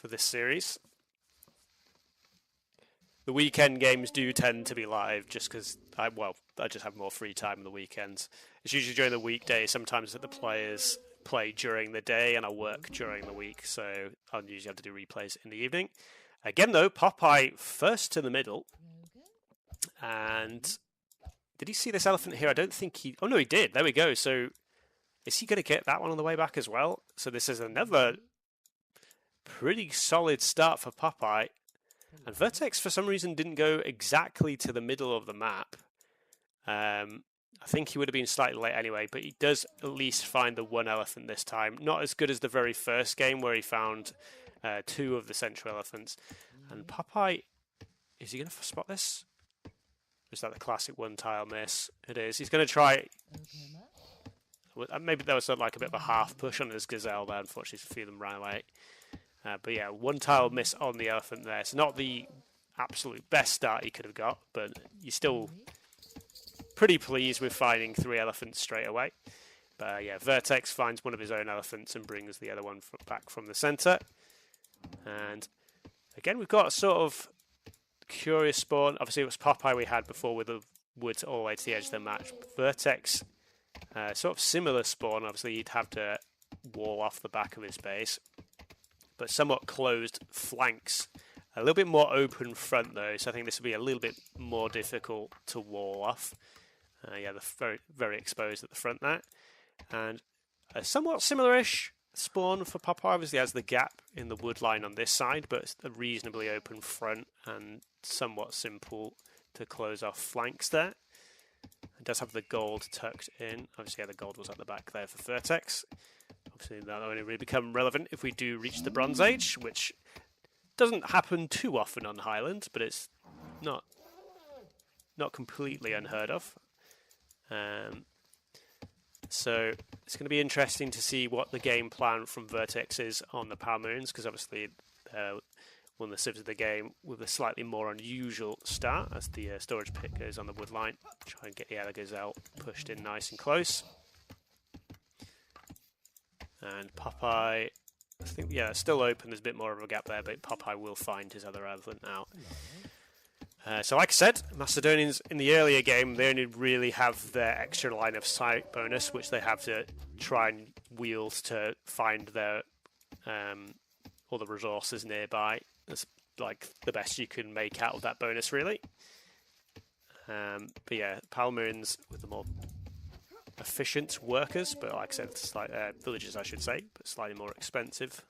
for this series. The weekend games do tend to be live just because I just have more free time on the weekends. It's usually during the weekday, sometimes that the players play during the day and I work during the week, so I'll usually have to do replays in the evening. Again though, Popeye first to the middle. And did he see this elephant here? I don't think he... Oh no, he did. There we go. So is he going to get that one on the way back as well? So this is another pretty solid start for Popeye. And Vertex, for some reason, didn't go exactly to the middle of the map. I think he would have been slightly late anyway, but he does at least find the one elephant this time. Not as good as the very first game where he found two of the central elephants. And Popeye, is he going to spot this? Or is that the classic one-tile miss? It is. He's going to try... Maybe there was like a bit of a half push on his gazelle there. Unfortunately, a few of them ran away. But yeah, one-tile miss on the elephant there. It's not the absolute best start he could have got, but you're still pretty pleased with finding three elephants straight away. But yeah, Vertex finds one of his own elephants and brings the other one back from the centre. And again, we've got a sort of curious spawn. Obviously, it was Popeye we had before with the woods all the way to the edge of the match. Vertex, sort of similar spawn. Obviously, he'd have to wall off the back of his base, but somewhat closed flanks. A little bit more open front though, so I think this will be a little bit more difficult to wall off. Yeah, they're very, very exposed at the front there. And a somewhat similar-ish spawn for Popeye. Obviously has the gap in the wood line on this side, but it's a reasonably open front and somewhat simple to close off flanks there. It does have the gold tucked in. Obviously, yeah, the gold was at the back there for Vertex. Obviously, that'll only really become relevant if we do reach the Bronze Age, which doesn't happen too often on Highland, but it's not completely unheard of. So it's going to be interesting to see what the game plan from Vertex is on the Palmerians, because obviously one of the civs of the game with a slightly more unusual start as the storage pit goes on the wood line. Try and get the gazelle pushed in nice and close. And Popeye, I think, yeah, it's still open. There's a bit more of a gap there, but Popeye will find his other elephant now. So like I said, Macedonians in the earlier game, they only really have their extra line of sight bonus, which they have to try and wield to find their all the resources nearby. That's like the best you can make out of that bonus, really. But yeah, Palmerians with the more efficient workers, but like I said, villagers, I should say, but slightly more expensive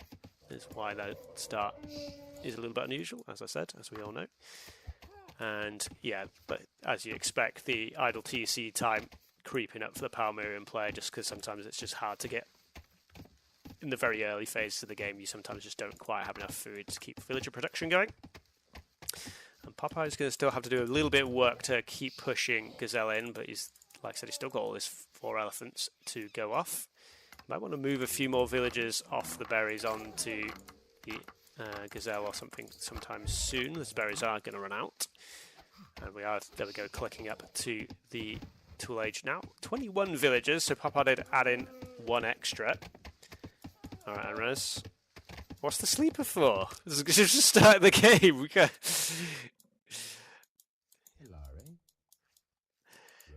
is why that start is a little bit unusual, as I said, as we all know. And yeah, but as you expect, the idle TC time creeping up for the Palmerian player, just because sometimes it's just hard to get in the very early phases of the game. You sometimes just don't quite have enough food to keep villager production going. And Popeye's going to still have to do a little bit of work to keep pushing Gazelle in, but he's, like I said, he's still got all his 4 elephants to go off. Might want to move a few more villagers off the berries onto the Gazelle or something sometime soon. Those berries are going to run out. And we are, there we go, clicking up to the tool age now. 21 villagers, so Popeye did add in 1 extra. Alright, Anres. What's the sleeper for? This is just start the game. We got...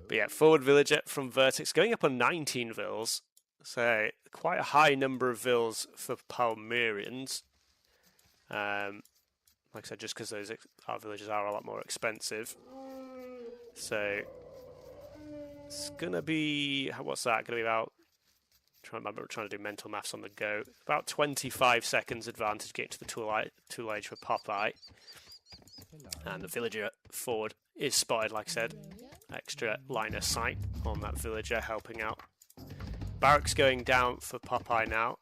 But yeah, forward villager from Vertex going up on 19 vills. So quite a high number of vills for Palmerians. Like I said, just because our villages are a lot more expensive. So it's gonna be, what's that? Gonna be about, trying to do mental maths on the go. About 25 seconds advantage getting to the tool age for Popeye. And the villager forward is spotted, like I said. Extra line of sight on that villager helping out. Barracks going down for Popeye now.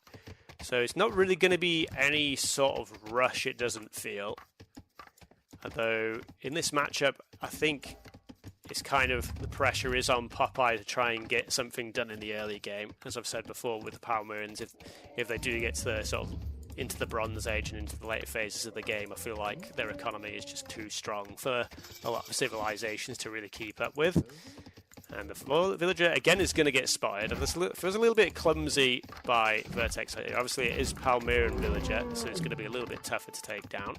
So it's not really going to be any sort of rush, it doesn't feel. Although in this matchup, I think it's kind of, the pressure is on Popeye to try and get something done in the early game. As I've said before with the Palmerians, if they do get to the sort of into the Bronze Age and into the later phases of the game, I feel like their economy is just too strong for a lot of civilizations to really keep up with. And the villager again is going to get spotted. And this feels a little bit clumsy by Vertex. Obviously, it is Palmyran villager, so it's going to be a little bit tougher to take down.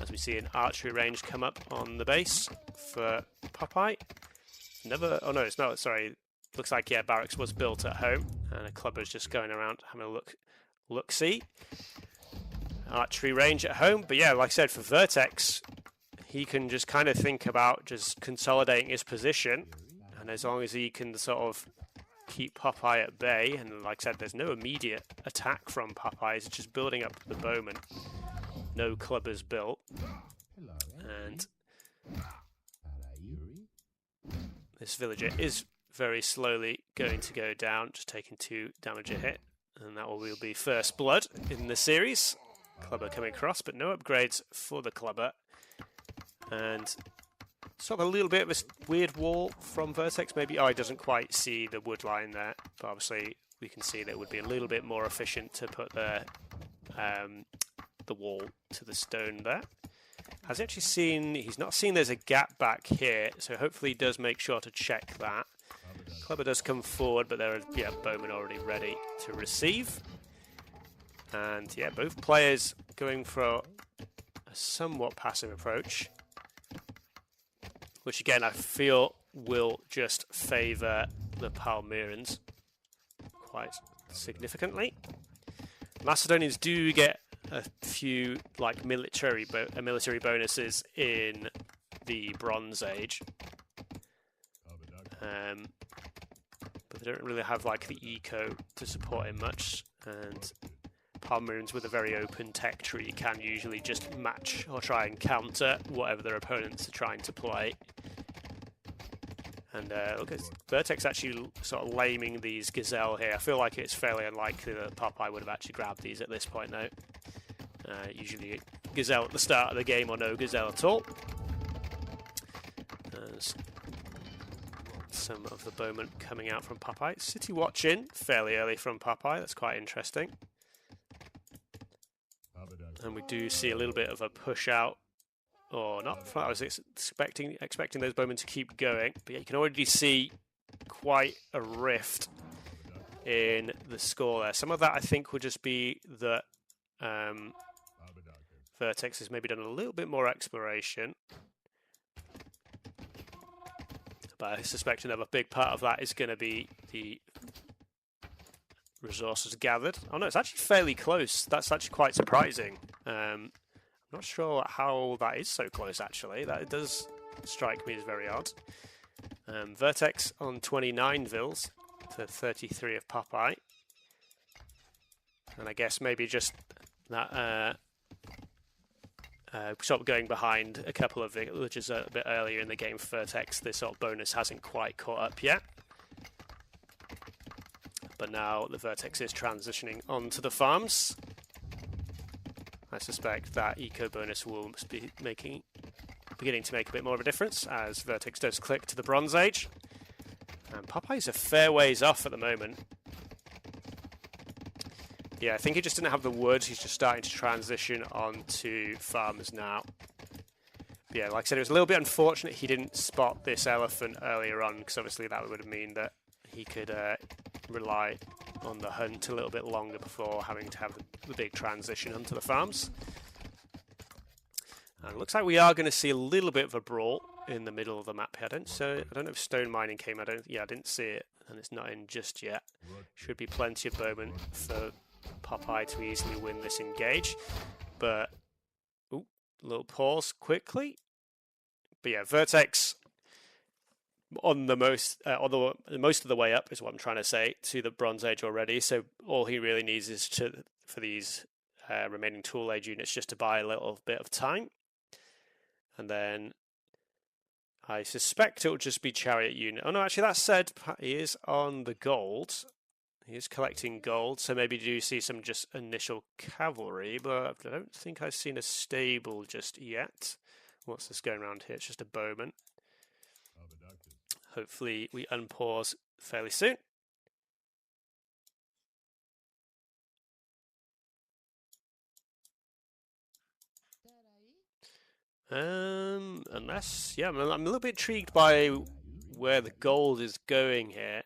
As we see an archery range come up on the base for Popeye. Oh no, it's not. Sorry. Looks like, yeah, barracks was built at home, and a clubber's just going around having a look-see. Archery range at home, but yeah, like I said, for Vertex, he can just kind of think about just consolidating his position. And as long as he can sort of keep Popeye at bay, and like I said, there's no immediate attack from Popeye, it's just building up the bowman. No clubbers built. And this villager is very slowly going to go down, just taking 2 damage a hit. And that will be first blood in the series. Clubber coming across, but no upgrades for the clubber. And sort of a little bit of a weird wall from Vertex, maybe. Oh, he doesn't quite see the wood line there, but obviously we can see that it would be a little bit more efficient to put the wall to the stone there. Has he actually seen? He's not seen there's a gap back here, so hopefully he does make sure to check that. Clubber does come forward, but there are bowmen already ready to receive. And yeah, both players going for a somewhat passive approach, which again I feel will just favour the Palmyrans quite significantly. Macedonians do get a few like military bonuses in the Bronze Age, but they don't really have like the eco to support it much. And Palmyrans with a very open tech tree can usually just match or try and counter whatever their opponents are trying to play. And look at Vertex actually sort of laming these gazelle here. I feel like it's fairly unlikely that Popeye would have actually grabbed these at this point though. Usually gazelle at the start of the game or no gazelle at all. Some of the bowmen coming out from Popeye. City watching fairly early from Popeye, that's quite interesting. And we do see a little bit of a push out, or not. I was expecting those bowmen to keep going, but yeah, you can already see quite a rift in the score there. Some of that I think would just be that Vertex has maybe done a little bit more exploration, but I suspect another big part of that is going to be the resources gathered. Oh no, it's actually fairly close. That's actually quite surprising. I'm not sure how that is so close actually. That does strike me as very odd. Vertex on 29 vills to 33 of Popeye. And I guess maybe just that sort of going behind a couple of villages a bit earlier in the game for Vertex, this sort of bonus hasn't quite caught up yet. But now the Vertex is transitioning onto the farms. I suspect that eco bonus will be beginning to make a bit more of a difference as Vertex does click to the Bronze Age. And Popeye's a fair ways off at the moment. Yeah, I think he just didn't have the wood. He's just starting to transition onto farms now. But yeah, like I said, it was a little bit unfortunate he didn't spot this elephant earlier on, because obviously that would mean that he could rely on the hunt a little bit longer before having to have the big transition onto the farms. And it looks like we are going to see a little bit of a brawl in the middle of the map here. I don't know if stone mining came. I didn't see it, and it's not in just yet. Should be plenty of bowmen for Popeye to easily win this engage, but little pause quickly. But yeah, Vertex on the most of the way up is what I'm trying to say to the Bronze Age already. So all he really needs is for these remaining Tool Age units just to buy a little bit of time, and then I suspect it'll just be Chariot unit. Oh no, actually that said, he is on the gold. He is collecting gold, so maybe you do see some just initial cavalry, but I don't think I've seen a stable just yet. What's this going around here? It's just a bowman. Hopefully we unpause fairly soon. I'm a little bit intrigued by where the gold is going here.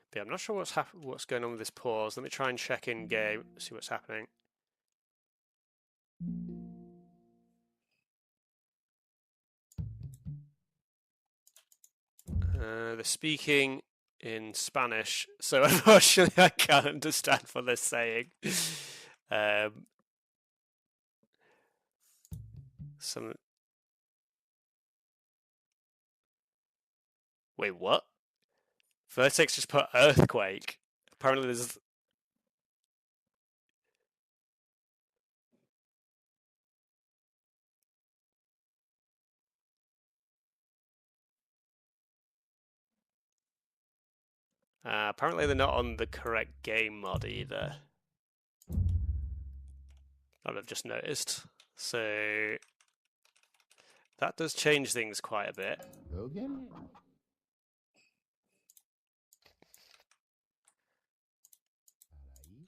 But yeah, I'm not sure what's going on with this pause. Let me try and check in game, see what's happening. They're speaking in Spanish, so unfortunately I can't understand what they're saying. Wait, what? Vertex just put earthquake. Apparently there's... apparently they're not on the correct game mod either. I've just noticed. So that does change things quite a bit.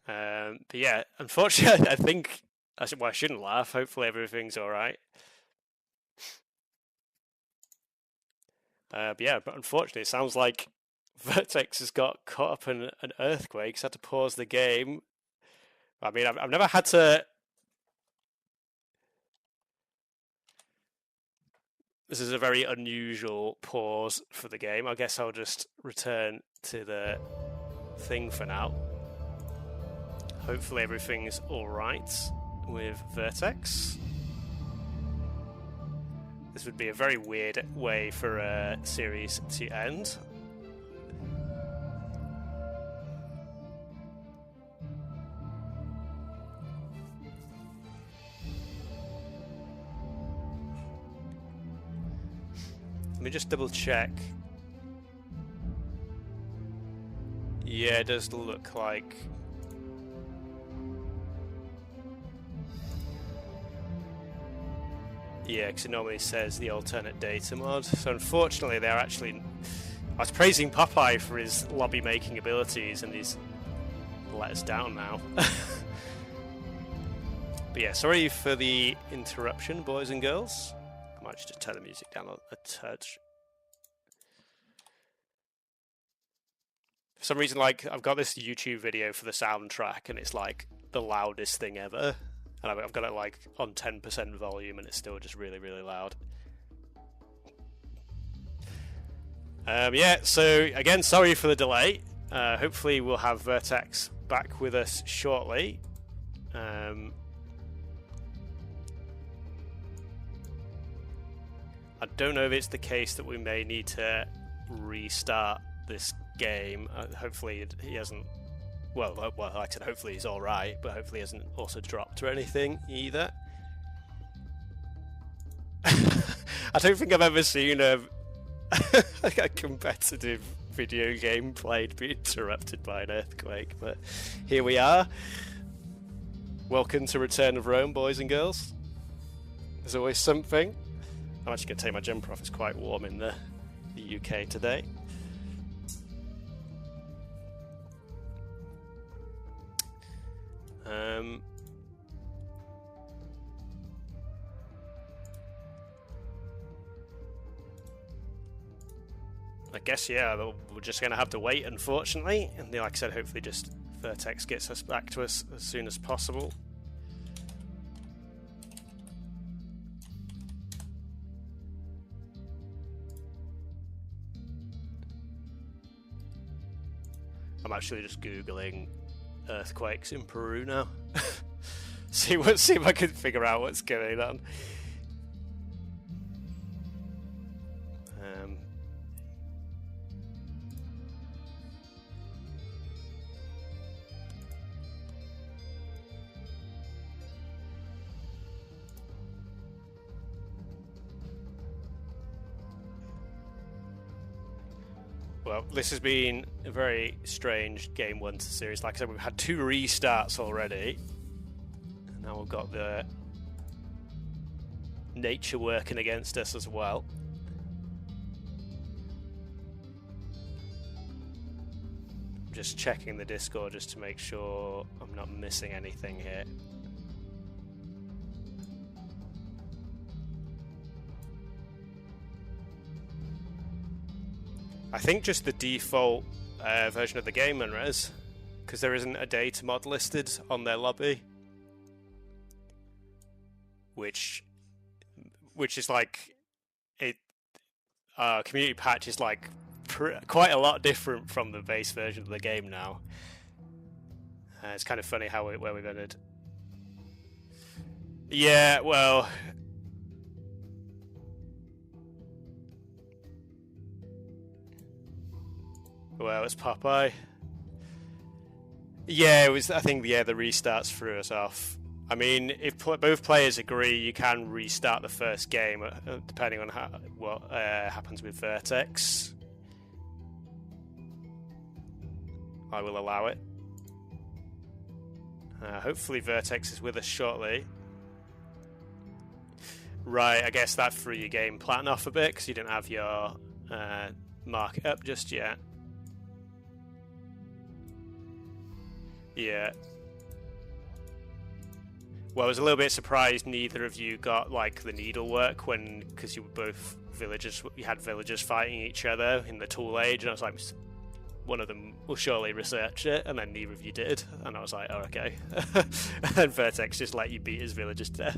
But yeah, unfortunately, I think I shouldn't laugh. Hopefully, everything's all right. But yeah, but unfortunately, it sounds like Vertex has got caught up in an earthquake. He's had to pause the game. I mean, I've never had to. This is a very unusual pause for the game. I guess I'll just return to the thing for now. Hopefully everything's alright with Vertex. This would be a very weird way for a series to end. Let me just double check. Yeah, it does look like... Yeah, because it normally says the alternate data mod. So unfortunately, they're actually... I was praising Popeye for his lobby-making abilities, and he's let us down now. But yeah, sorry for the interruption, boys and girls. I might just turn the music down a touch. For some reason, like, I've got this YouTube video for the soundtrack, and it's like the loudest thing ever. And I've got it like on 10% volume, and it's still just really, really loud. Yeah, so again, sorry for the delay. Hopefully we'll have Vertex back with us shortly. I don't know if it's the case that we may need to restart this game. Hopefully he hasn't... Well, like I said, hopefully he's alright, but hopefully he hasn't also dropped or anything either. I don't think I've ever seen a competitive video game played be interrupted by an earthquake, but here we are. Welcome to Return of Rome, boys and girls. There's always something. I'm actually going to take my jumper off, it's quite warm in the UK today. I guess, yeah, we're just going to have to wait, unfortunately. And like I said, hopefully just Vertex gets us back to us as soon as possible. I'm actually just Googling earthquakes in Peru now. see if I can figure out what's going on. Well, this has been a very strange Game 1 series. Like I said, we've had 2 restarts already. And now we've got the nature working against us as well. I'm just checking the Discord just to make sure I'm not missing anything here. I think just the default version of the game, Unres, because there isn't a data mod listed on their lobby, which is like it. Community patch is like quite a lot different from the base version of the game now. It's kind of funny where we've ended. Yeah, well. Well, it's Popeye. Yeah, it was. I think the restarts threw us off. I mean, if both players agree, you can restart the first game, depending on what happens with Vertex. I will allow it. Hopefully Vertex is with us shortly. Right, I guess that threw your game plan off a bit, because you didn't have your market up just yet. Yeah. Well, I was a little bit surprised neither of you got like the needlework because you were both villagers. You had villagers fighting each other in the Tool Age, and I was like, one of them will surely research it, and then neither of you did, and I was like, oh, okay. And Vertex just let you beat his villagers to death.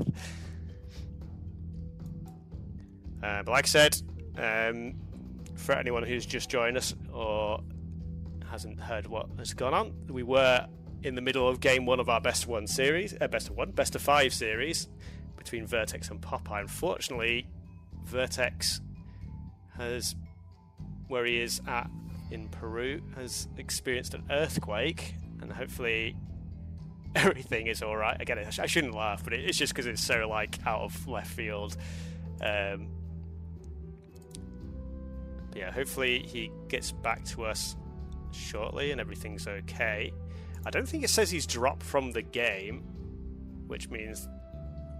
But like I said, for anyone who's just joined us or hasn't heard what has gone on, we were in the middle of game one of our best of 5 series between Vertex and Popeye. Unfortunately, Vertex has, where he is at in Peru, has experienced an earthquake, and hopefully everything is all right. Again, I shouldn't laugh, but it's just because it's so like out of left field. Yeah, hopefully he gets back to us shortly and everything's okay. I don't think it says he's dropped from the game, which means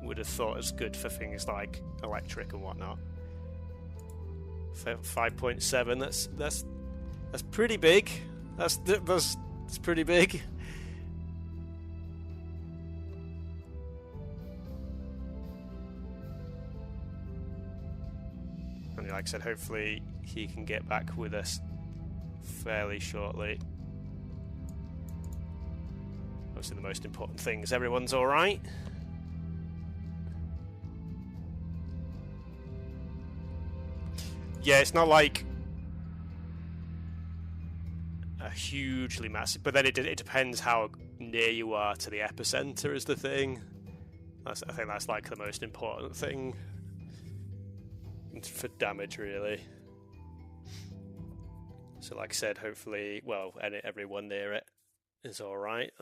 would have thought it's good for things like electric and whatnot. 5.7. That's pretty big. That's pretty big. And like I said, hopefully he can get back with us fairly shortly. Obviously the most important thing is everyone's alright. Yeah, it's not like a hugely massive, but then it depends how near you are to the epicenter is the thing. I think that's like the most important thing for damage, really. So like I said, hopefully, well, everyone near it is alright.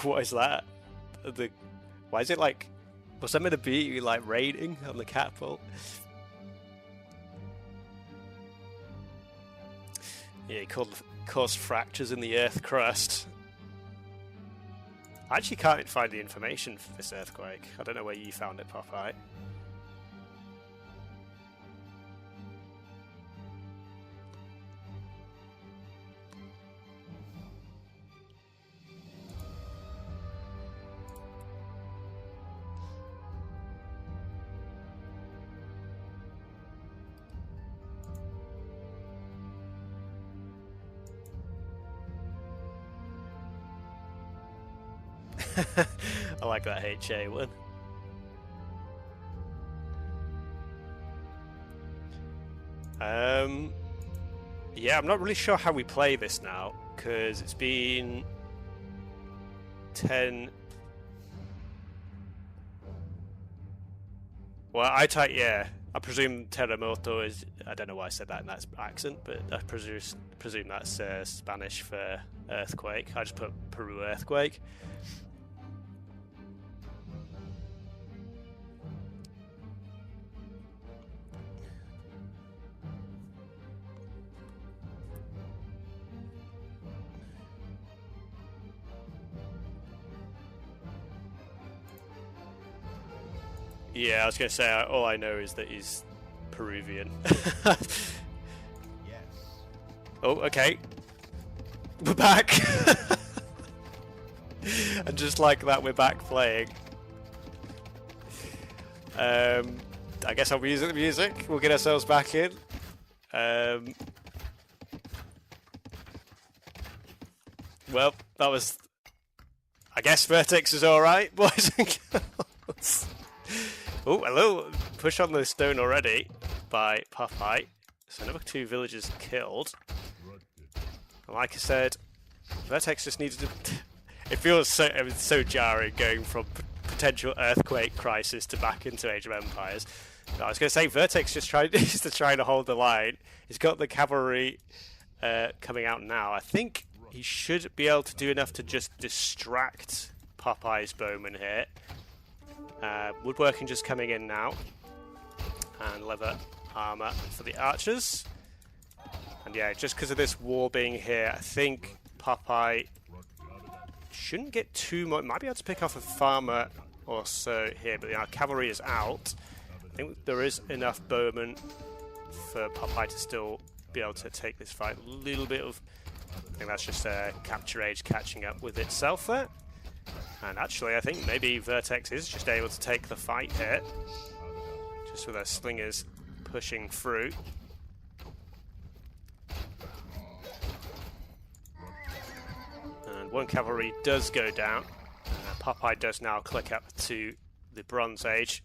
What is that? Why is it like? Was that meant to be like raining on the catapult? Yeah, it caused fractures in the earth crust. I actually can't find the information for this earthquake. I don't know where you found it, Popeye. I like that HA one. Yeah, I'm not really sure how we play this now, because it's been 10... Well, I presume Terremoto is... I don't know why I said that in that accent, but I presume that's Spanish for earthquake. I just put Peru earthquake. Yeah, I was going to say, all I know is that he's Peruvian. Oh, okay. We're back! And just like that, we're back playing. I guess I'll be using the music. We'll get ourselves back in. Well, that was... I guess Vertex is alright, boys and girls. Oh, hello. Push on the stone already by Popeeeeeeye. So another 2 villagers killed. Like I said, Vertex just needed to... It feels so jarring going from potential earthquake crisis to back into Age of Empires. But I was going to say, Vertex just trying to hold the line. He's got the cavalry coming out now. I think he should be able to do enough to just distract Popeeeeye's bowman here. Woodworking just coming in now. And leather armour for the archers. And yeah, just because of this war being here, I think Popeeeeeeye shouldn't get too much. Might be able to pick off a farmer or so here, but our cavalry is out. I think there is enough bowmen for Popeeeeeeye to still be able to take this fight. A little bit of... I think that's just Capture Age catching up with itself there. And actually, I think maybe Vertex is just able to take the fight here. Just with our slingers pushing through. And one cavalry does go down. Popeeeeeeye does now click up to the Bronze Age,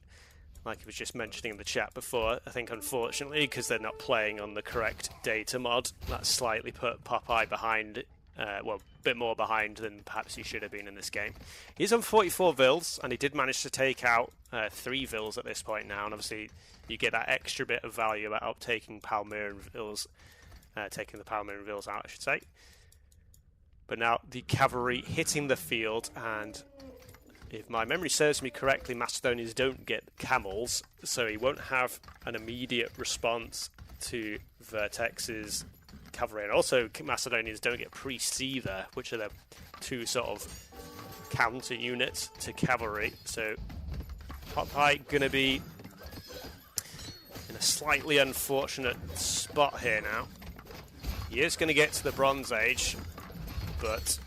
like I was just mentioning in the chat before. I think unfortunately, because they're not playing on the correct data mod, that slightly put Popeeeeeye behind, well, a bit more behind than perhaps he should have been in this game. He's on 44 vills, and he did manage to take out 3 vills at this point now, and obviously you get that extra bit of value about taking Palmyran vills, taking the Palmyran vills out, I should say. But now the cavalry hitting the field, and if my memory serves me correctly, Macedonians don't get camels, so he won't have an immediate response to Vertex's cavalry. And also, Macedonians don't get priests either, which are the 2 sort of counter units to cavalry. So Popeeeeeeye going to be in a slightly unfortunate spot here now. He is going to get to the Bronze Age, but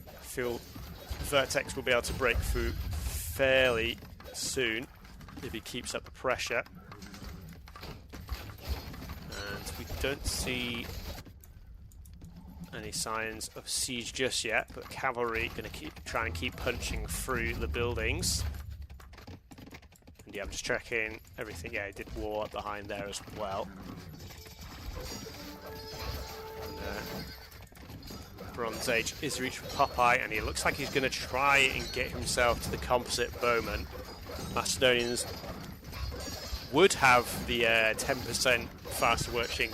I feel Vertex will be able to break through fairly soon if he keeps up the pressure. And we don't see any signs of siege just yet, but cavalry going to try and keep punching through the buildings. And yeah, I'm just checking everything. Yeah, he did war behind there as well. And, Bronze Age is reached for Popeeeeeeye, and he looks like he's going to try and get himself to the composite bowman. Macedonians would have the 10% faster working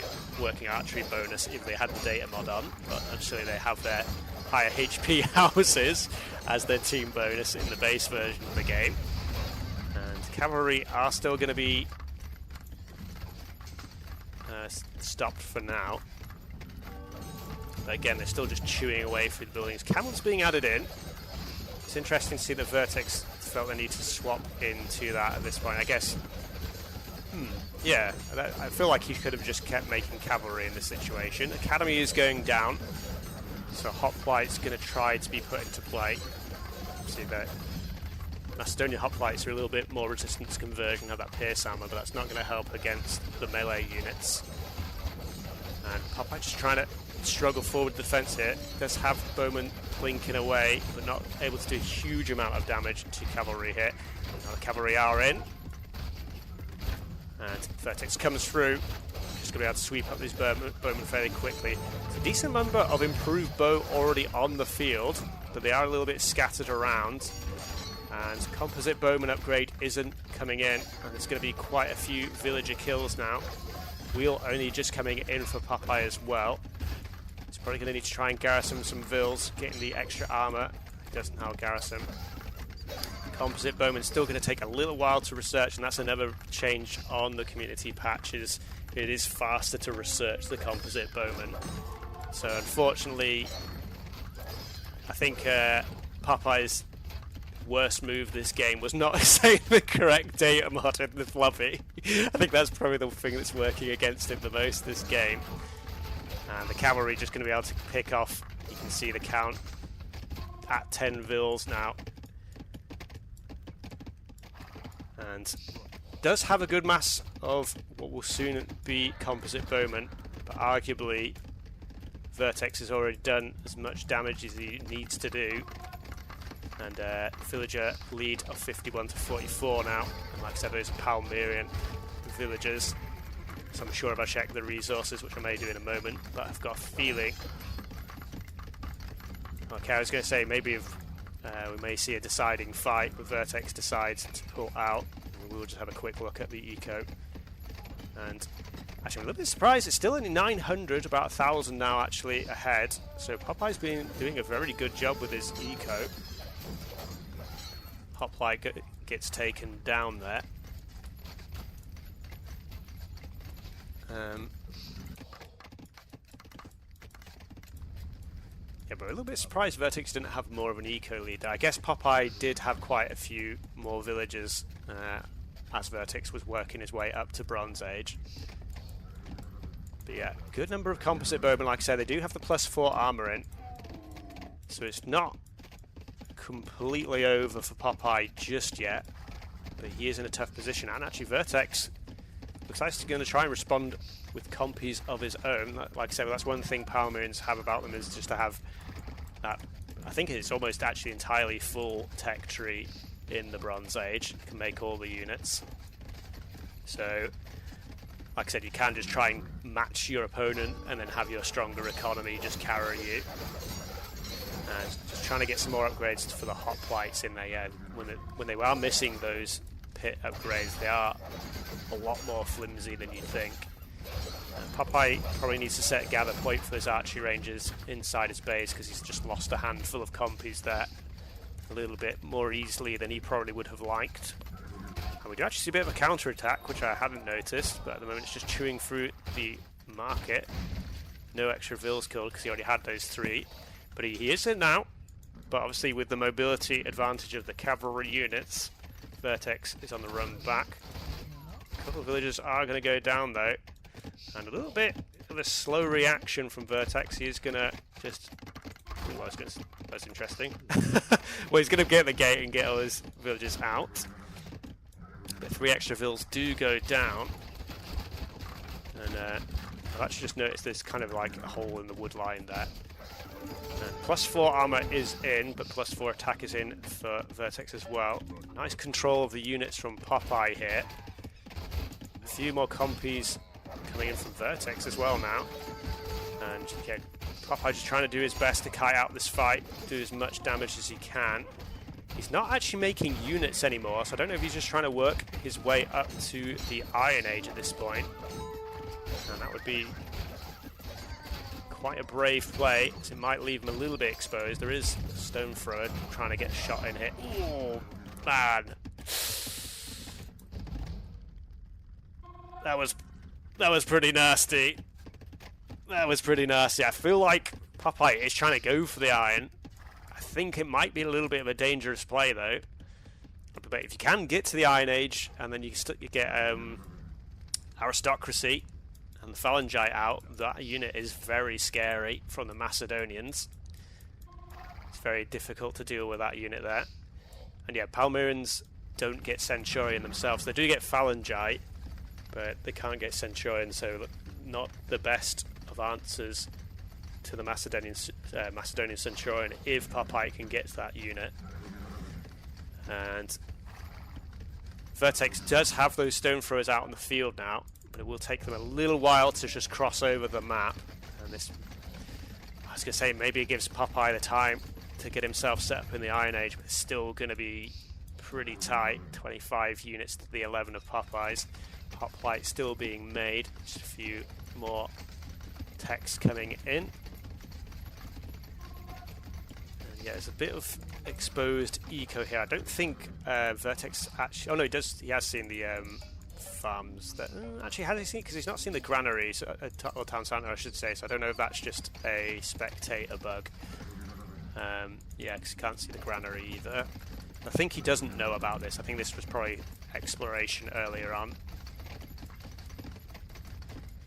archery bonus if they had the data mod on, but actually they have their higher HP houses as their team bonus in the base version of the game. And cavalry are still going to be stopped for now. But again, they're still just chewing away through the buildings. Camels being added in. It's interesting to see that Vertex felt the need to swap into that at this point. I guess, yeah, I feel like he could have just kept making cavalry in this situation. Academy is going down, so hoplites going to try to be put into play. See that Macedonian hoplites are a little bit more resistance conversion, have that pierce armor, but that's not going to help against the melee units. And Popeeeeeeye just trying to struggle forward defense here. Does have bowmen plinking away, but not able to do a huge amount of damage to cavalry here. Now the cavalry are in. And Vertex comes through. Just going to be able to sweep up these bowmen fairly quickly. It's a decent number of improved bow already on the field, but they are a little bit scattered around. And composite bowman upgrade isn't coming in, and there's going to be quite a few villager kills now. Wheel only just coming in for Popeeeeeeye as well. He's probably going to need to try and garrison some vills, getting the extra armor. He doesn't have a garrison. Composite bowman still going to take a little while to research, and that's another change on the community patches. It is faster to research the composite bowman. So unfortunately, I think Popeeeeeye's worst move this game was not saying the correct data mod in the lobby. I think that's probably the thing that's working against him the most this game. And the cavalry just going to be able to pick off. You can see the count at 10 vills now. And does have a good mass of what will soon be composite bowmen, but arguably Vertex has already done as much damage as he needs to do. And villager lead of 51 to 44 now. And like I said, those are Palmyrian villagers. So I'm sure if I check the resources, which I may do in a moment, but I've got a feeling. Okay, I was going to say maybe if we may see a deciding fight, but Vertex decides to pull out. We'll just have a quick look at the eco. And actually, I'm a little bit surprised. It's still only 900, about 1,000 now actually ahead. So Popeyee's been doing a very good job with his eco. Hoplite gets taken down there. Yeah, but a little bit surprised Vertex didn't have more of an eco lead. I guess Popeye did have quite a few more villagers as Vertex was working his way up to Bronze Age. But yeah, good number of composite bowmen. Like I said, they do have the +4 armor in, so it's not completely over for Popeye just yet. But he is in a tough position, and actually Vertex looks like he's going to try and respond with compies of his own. Like I said, that's one thing Palmyrians have about them, is just to have that. I think it's almost actually entirely full tech tree in the Bronze Age. You can make all the units. So, like I said, you can just try and match your opponent and then have your stronger economy just carry you. Just trying to get some more upgrades for the hoplites in there. Yeah, when they are missing those pit upgrades, they are a lot more flimsy than you think. Popeye probably needs to set a gather point for those archery rangers inside his base, because he's just lost a handful of compies there a little bit more easily than he probably would have liked. And we do actually see a bit of a counter attack, which I hadn't noticed, but at the moment it's just chewing through the market. No extra vills killed because he already had those 3, but he is in now. But obviously with the mobility advantage of the cavalry units, Vertex is on the run back. A couple of villagers are going to go down though, and a little bit of a slow reaction from Vertex. He is going to just... Well, that's interesting. Well, he's going to get the gate and get all his villagers out. But 3 extra vills do go down. And I've actually just noticed there's kind of like a hole in the wood line there. And +4 armor is in, but +4 attack is in for Vertex as well. Nice control of the units from Popeye here. A few more compies coming in from Vertex as well now. And yeah, Popeye just trying to do his best to kite out this fight, do as much damage as he can. He's not actually making units anymore, so I don't know if he's just trying to work his way up to the Iron Age at this point. And that would be quite a brave play, so it might leave him a little bit exposed. There is a stone thrower trying to get a shot in here. Oh, man. That was pretty nasty. That was pretty nasty. I feel like Popeye is trying to go for the iron. I think it might be a little bit of a dangerous play though. But if you can get to the Iron Age and then you get aristocracy and the phalangite out, that unit is very scary from the Macedonians. It's very difficult to deal with that unit there. And yeah, Palmyrians don't get Centurion themselves. They do get phalangite, but they can't get Centurion, so not the best of answers to the Macedonian Centurion if Popeye can get to that unit. And Vertex does have those stone throwers out on the field now, but it will take them a little while to just cross over the map. And this, I was going to say, maybe it gives Popeye the time to get himself set up in the Iron Age, but it's still going to be pretty tight. 25 units to the 11 of Popeye's. Hoplite still being made. Just a few more techs coming in. Yeah, there's a bit of exposed eco here. I don't think Vertex actually... Oh no, he has seen the farms. That, actually, has he seen? Because he's not seen the granaries, or town centre, I should say. So I don't know if that's just a spectator bug. Yeah, because you can't see the granary either. I think he doesn't know about this. I think this was probably exploration earlier on.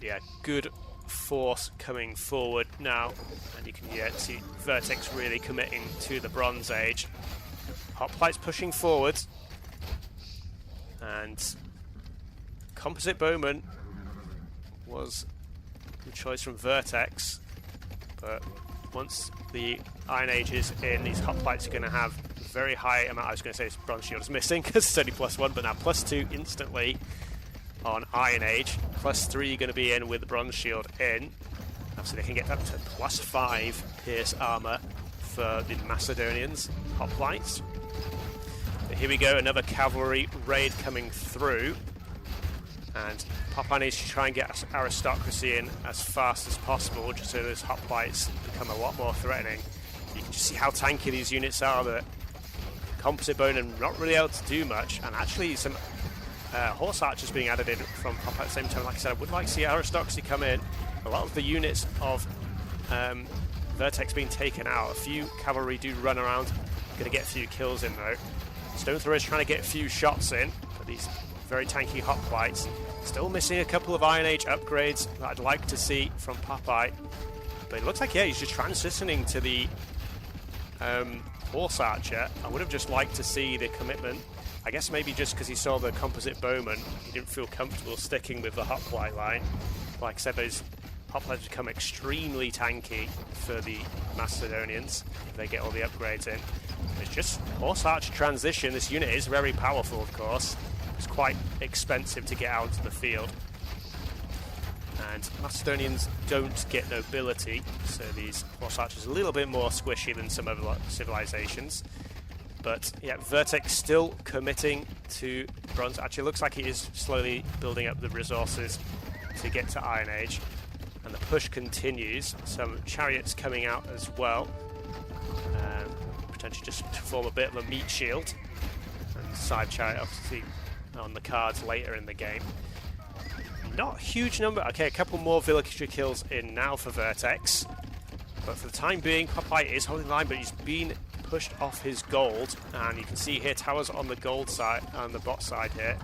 Yeah, good force coming forward now, and you can see Vertex really committing to the Bronze Age. Hoplites pushing forward, and Composite Bowman was the choice from Vertex, but once the Iron Age is in, these Hoplites are going to have a very high amount. I was going to say this Bronze Shield is missing because it's only +1, but now +2 instantly on Iron Age. +3 going to be in with the Bronze Shield in. So they can get up to +5 Pierce armor for the Macedonians Hoplites. But here we go, another cavalry raid coming through. And Popeye needs to try and get aristocracy in as fast as possible, just so those Hoplites become a lot more threatening. You can just see how tanky these units are, that Composite Bowman not really able to do much, and actually some horse archers being added in from Popeye at the same time. Like I said, I would like to see aristocracy come in. A lot of the units of Vertex being taken out. A few cavalry do run around, going to get a few kills in though. Stone Throwers trying to get a few shots in, but these very tanky Hoplites still missing a couple of Iron Age upgrades that I'd like to see from Popeye. But it looks like, yeah, he's just transitioning to the Horse Archer. I would have just liked to see the commitment. I guess maybe just because he saw the Composite Bowman, he didn't feel comfortable sticking with the Hoplite line. Like I said, those Hoplites become extremely tanky for the Macedonians if they get all the upgrades in. It's just Horse Archer transition. This unit is very powerful, of course. It's quite expensive to get out to the field. And Macedonians don't get nobility, so these Horse Archers are a little bit more squishy than some other civilizations. But yeah, Vertex still committing to Bronze. Actually, looks like he is slowly building up the resources to get to Iron Age. And the push continues. Some chariots coming out as well. Potentially just to form a bit of a meat shield. And side chariot obviously on the cards later in the game. Not a huge number. Okay, a couple more villager kills in now for Vertex. But for the time being, Popeye is holding the line, but he's been pushed off his gold. And you can see here towers on the gold side, on the bot side here.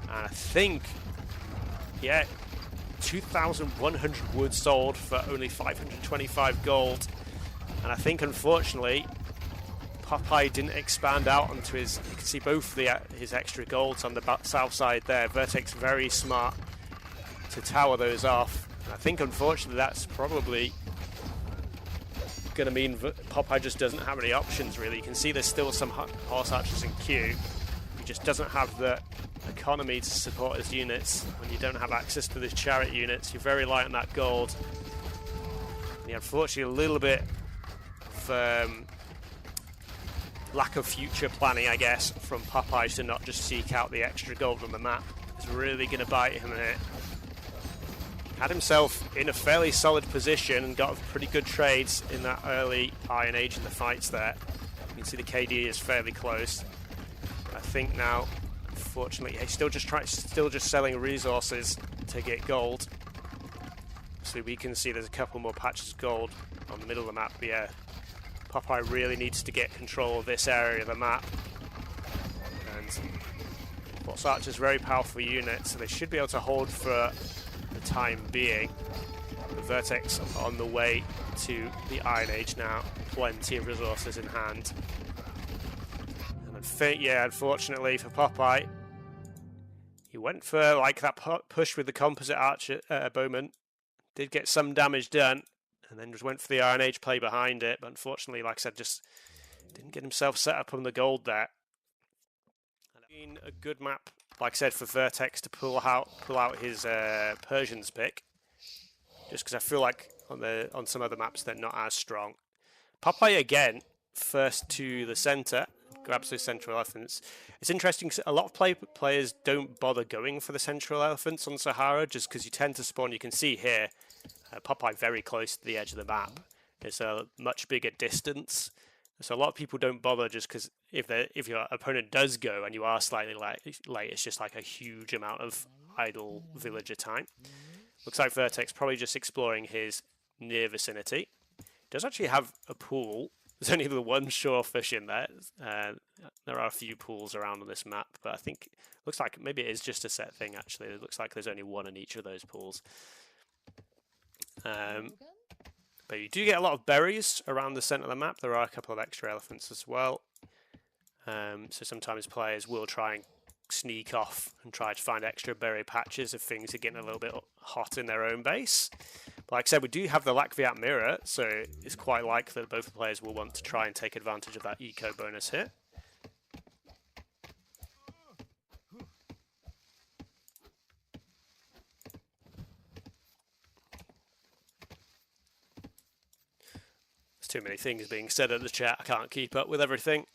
And I think, yeah, 2,100 wood sold for only 525 gold. And I think, unfortunately, Popeye didn't expand out onto his... You can see both his extra golds on the south side there. Vertex very smart to tower those off. And I think, unfortunately, that's probably going to mean Popeye just doesn't have any options, really. You can see there's still some horse archers in queue. He just doesn't have the economy to support his units. When you don't have access to the chariot units, you're very light on that gold. And yeah, unfortunately, a little bit of lack of future planning, I guess, from Popeye to not just seek out the extra gold on the map. It's really going to bite him here. Had himself in a fairly solid position and got pretty good trades in that early Iron Age in the fights there. You can see the KD is fairly close. I think now, unfortunately, he's still just selling resources to get gold. So we can see there's a couple more patches of gold on the middle of the map. But yeah, Popeye really needs to get control of this area of the map. And Horse Archer's very powerful unit, so they should be able to hold for the time being. The Vertex on the way to the Iron Age now, plenty of resources in hand. And yeah, unfortunately for Popeye, he went for like that push with the Composite Archer Bowman, did get some damage done, and then just went for the Iron Age play behind it, but unfortunately, like I said, just didn't get himself set up on the gold there. Been a good map, like I said, for Vertex to pull out his Persians pick, just because I feel like on some other maps they're not as strong. Popeye again, first to the center, grabs the central elephants. It's interesting, a lot of players don't bother going for the central elephants on Sahara, just because you tend to spawn. You can see here, Popeye very close to the edge of the map. It's a much bigger distance. So a lot of people don't bother just because if your opponent does go and you are slightly late, it's just like a huge amount of idle villager time. Looks like Vertex probably just exploring his near vicinity. Does actually have a pool. There's only the one shorefish in there. There are a few pools around on this map, but I think it looks like maybe it is just a set thing actually. It looks like there's only one in each of those pools. But you do get a lot of berries around the centre of the map. There are a couple of extra elephants as well. So sometimes players will try and sneak off and try to find extra berry patches if things are getting a little bit hot in their own base. But like I said, we do have the Lakviat mirror, so it's quite likely that both players will want to try and take advantage of that eco bonus here. There's too many things being said in the chat, I can't keep up with everything.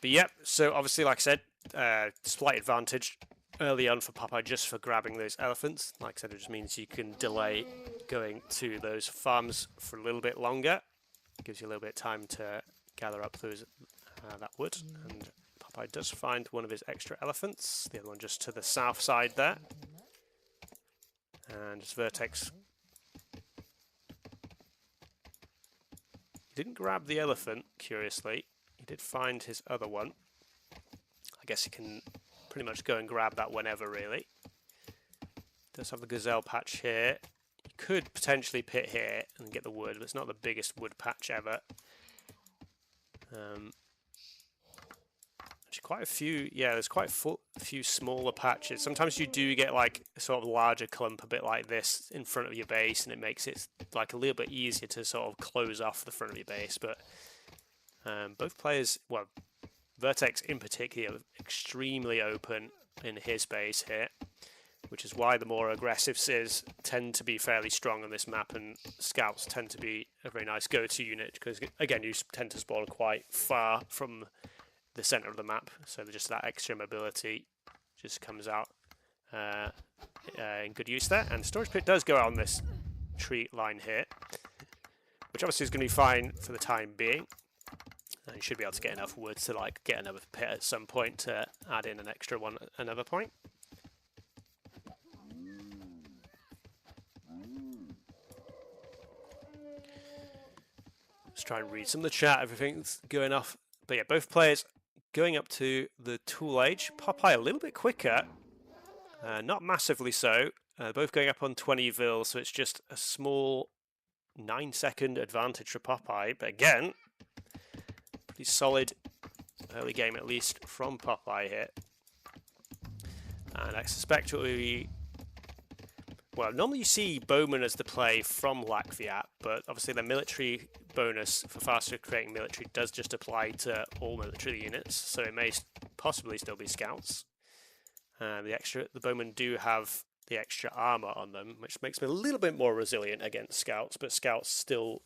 But yep, so obviously, like I said, slight advantage early on for Popeye just for grabbing those elephants. Like I said, it just means you can delay going to those farms for a little bit longer. Gives you a little bit of time to gather up those that wood. And Popeye does find one of his extra elephants, the other one just to the south side there. And just Vertex. He didn't grab the elephant, curiously. He did find his other one. I guess he can pretty much go and grab that whenever, really. Does have the gazelle patch here. You could potentially pit here and get the wood, but it's not the biggest wood patch ever. Actually, quite a few. Yeah, there's quite a few smaller patches. Sometimes you do get like a sort of larger clump, a bit like this, in front of your base, and it makes it like a little bit easier to sort of close off the front of your base, but. Both players, well, Vertex in particular, extremely open in his base here, which is why the more aggressive Cs tend to be fairly strong on this map, and scouts tend to be a very nice go-to unit, because again, you tend to spawn quite far from the centre of the map, so just that extra mobility just comes out in good use there. And storage pit does go out on this tree line here, which obviously is going to be fine for the time being. And you should be able to get enough wood to like get another pit at some point to add in an extra one at another point. Let's try and read some of the chat, everything's going off. But yeah, both players going up to the tool age. Popeye a little bit quicker, not massively so. Both going up on 20 vil, so it's just a small 9-second advantage for Popeye. But again, pretty solid early game, at least from Popeye here. And I suspect it will be... Well, normally you see Bowman as the play from Lakviat, but obviously the military bonus for faster creating military does just apply to all military units, so it may possibly still be scouts. The Bowman do have the extra armor on them, which makes them a little bit more resilient against scouts, but scouts still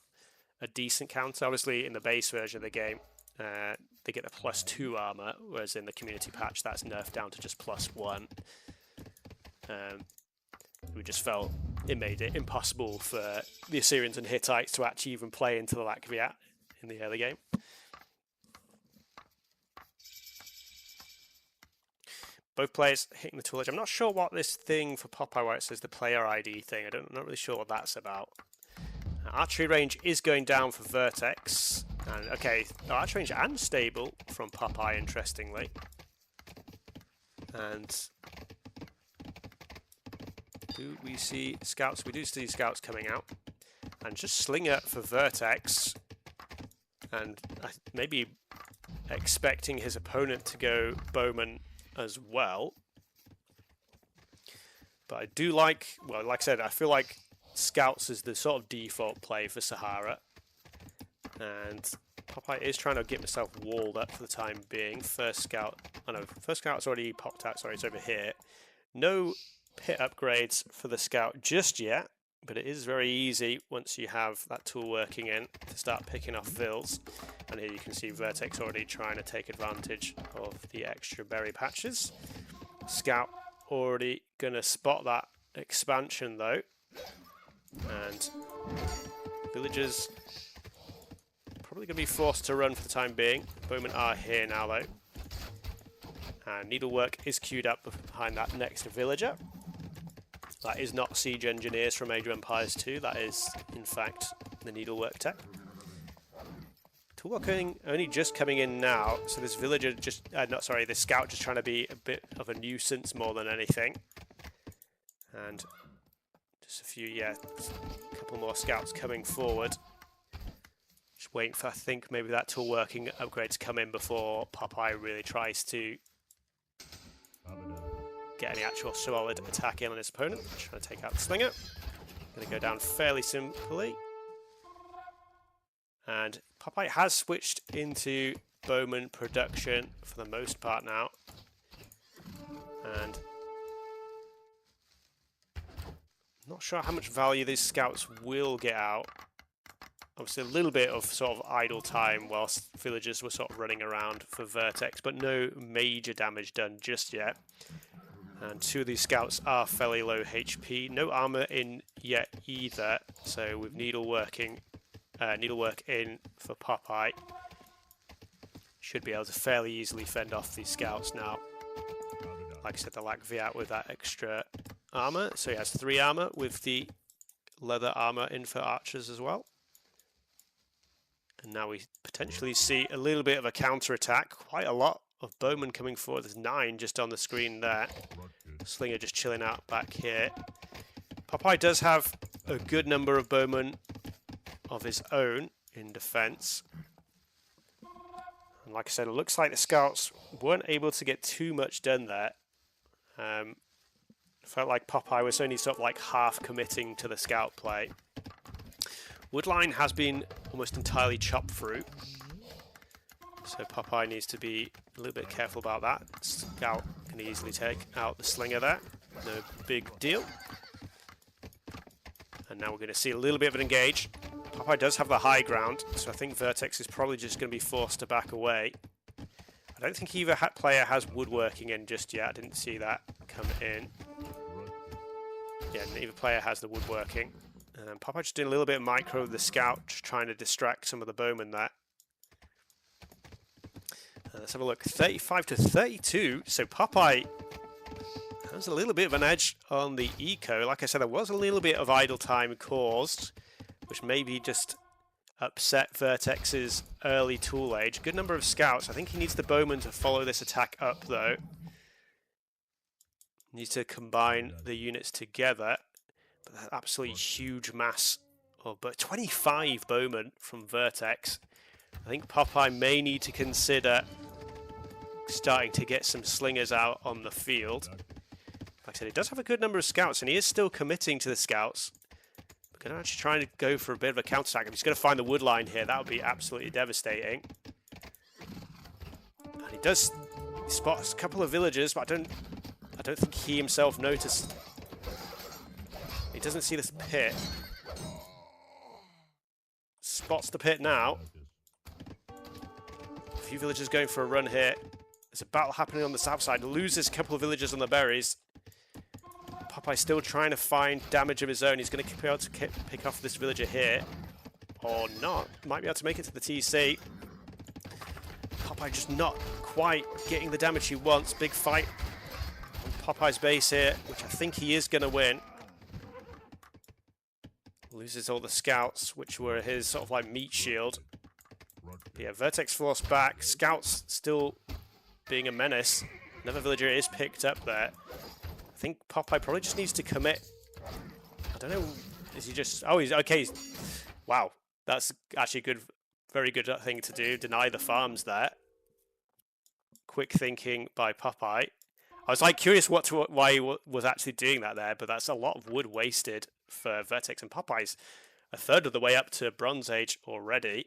a decent counter. Obviously, in the base version of the game, they get the +2 armor, whereas in the community patch that's nerfed down to just +1. We just felt it made it impossible for the Assyrians and Hittites to actually even play into the Lakviat in the early game. Both players hitting the tool edge. I'm not sure what this thing for Popeye, where it says the player ID thing, I'm not really sure what that's about. Archery range is going down for Vertex. And okay, archery range and stable from Popeye, interestingly. And do we see scouts? We do see scouts coming out. And just Slinger for Vertex. And maybe expecting his opponent to go Bowman as well. But I do like, well, like I said, I feel like scouts is the sort of default play for Sahara. And Popeye is trying to get himself walled up for the time being. First scout, oh no, first scout's already popped out, sorry, it's over here. No pit upgrades for the scout just yet, but it is very easy once you have that tool working in to start picking off vils. And here you can see Vertex already trying to take advantage of the extra berry patches. Scout already going to spot that expansion though. And villagers probably going to be forced to run for the time being. Bowmen are here now though. And needlework is queued up behind that next villager. That is not Siege Engineers from Age of Empires 2, that is in fact the needlework tech. Tool only just coming in now, so this villager just, this scout just trying to be a bit of a nuisance more than anything. And just a few, a couple more scouts coming forward. Just waiting for, I think, maybe that tool working upgrade to come in before Popeye really tries to get any actual solid attack in on his opponent. Trying to take out the slinger. Going to go down fairly simply. And Popeye has switched into bowman production for the most part now. And not sure how much value these scouts will get out. Obviously a little bit of sort of idle time whilst villagers were sort of running around for Vertex, but no major damage done just yet. And two of these scouts are fairly low HP. No armor in yet either, so with needlework in for Popeye. Should be able to fairly easily fend off these scouts now. Like I said, the lack Viat with that extra armor, so he has 3 armor with the leather armor in for archers as well. And now we potentially see a little bit of a counter-attack. Quite a lot of bowmen coming forward. There's 9 just on the screen there. Slinger just chilling out back here. Popeye does have a good number of bowmen of his own in defense. And like I said, it looks like the scouts weren't able to get too much done there. Felt like Popeye was only sort of like half committing to the scout play. Woodline has been almost entirely chopped through, so Popeye needs to be a little bit careful about that. Scout can easily take out the slinger there, no big deal. And now we're going to see a little bit of an engage. Popeye does have the high ground, so I think Vertex is probably just going to be forced to back away. I don't think either player has woodworking in just yet. I didn't see that come in. Yeah, neither player has the woodworking. Popeye just doing a little bit of micro with the scout, just trying to distract some of the bowmen there. Let's have a look. 35 to 32. So Popeye has a little bit of an edge on the eco. Like I said, there was a little bit of idle time caused, which maybe just upset Vertex's early tool age. Good number of scouts. I think he needs the bowman to follow this attack up, though. Needs to combine the units together. But that absolutely huge mass of 25 bowmen from Vertex. I think Popeye may need to consider starting to get some slingers out on the field. Like I said, he does have a good number of scouts, and he is still committing to the scouts. But going to actually try to go for a bit of a counter-attack. If he's going to find the wood line here, that would be absolutely devastating. And he does spot a couple of villagers, but I don't think he himself noticed. He doesn't see this pit. Spots the pit now. A few villagers going for a run here. There's a battle happening on the south side. Loses a couple of villagers on the berries. Popeye still trying to find damage of his own. He's going to be able to pick off this villager here. Or not. Might be able to make it to the TC. Popeye just not quite getting the damage he wants. Big fight on Popeye's base here, which I think he is going to win. Loses all the scouts, which were his sort of like meat shield. But yeah, Vertex forced back. Scouts still being a menace. Another villager is picked up there. I think Popeye probably just needs to commit. I don't know. Is he just... Oh, he's... Okay. Wow. That's actually a good, very good thing to do. Deny the farms there. Quick thinking by Popeye. I was like curious why he was actually doing that there, but that's a lot of wood wasted for Vertex, and Popeye's a third of the way up to Bronze Age already.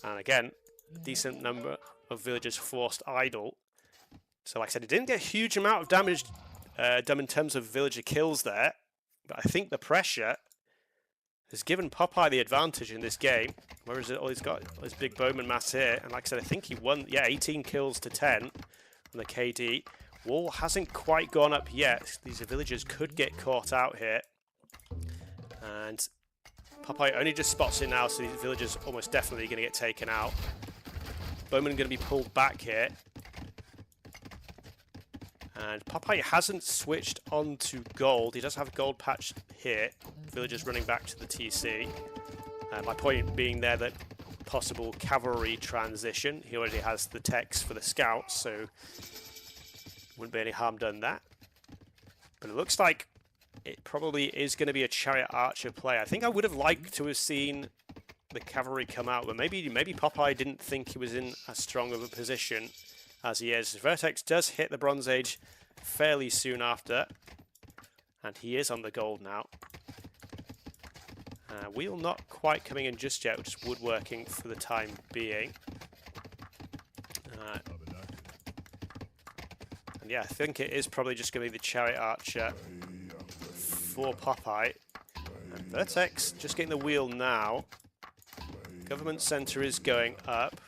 And again, a decent number of villagers forced idle. So like I said, it didn't get a huge amount of damage done in terms of villager kills there, but I think the pressure has given Popeye the advantage in this game. Whereas he's got his big bowman mass here, and like I said, I think he won, 18 kills to 10 on the KD. Wall hasn't quite gone up yet. These villagers could get caught out here. And Popeye only just spots it now, so these villagers almost definitely going to get taken out. Bowman going to be pulled back here. And Popeye hasn't switched on to gold. He does have a gold patch here. Villagers running back to the TC. My point being there that possible cavalry transition. He already has the techs for the scouts, so wouldn't be any harm done that. But it looks like it probably is going to be a chariot archer play. I think I would have liked to have seen the cavalry come out, but maybe Popeye didn't think he was in as strong of a position as he is. Vertex does hit the Bronze Age fairly soon after, and he is on the gold now. Wheel not quite coming in just yet, just woodworking for the time being. And yeah, I think it is probably just going to be the chariot archer for Popeye. And Vertex just getting the wheel now. Government Centre is going up,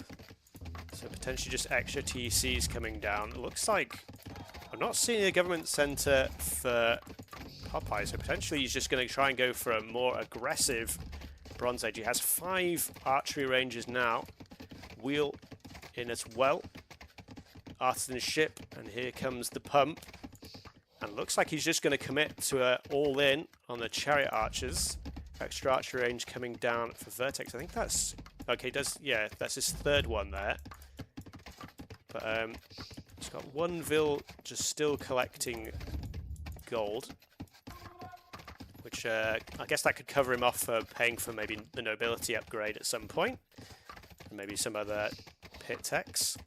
so potentially just extra TCs coming down. It looks like I'm not seeing a Government Centre for Popeye, so potentially he's just going to try and go for a more aggressive Bronze Age. He has 5 archery ranges now. Wheel in as well. Artisan ship, and here comes the pump. And looks like he's just going to commit to a all-in on the chariot archers. Extra archery range coming down for Vertex. I think that's okay. Yeah, that's his 3rd one there. But he's got 1 Vil just still collecting gold, which I guess that could cover him off for paying for maybe the nobility upgrade at some point, and maybe some other pit techs.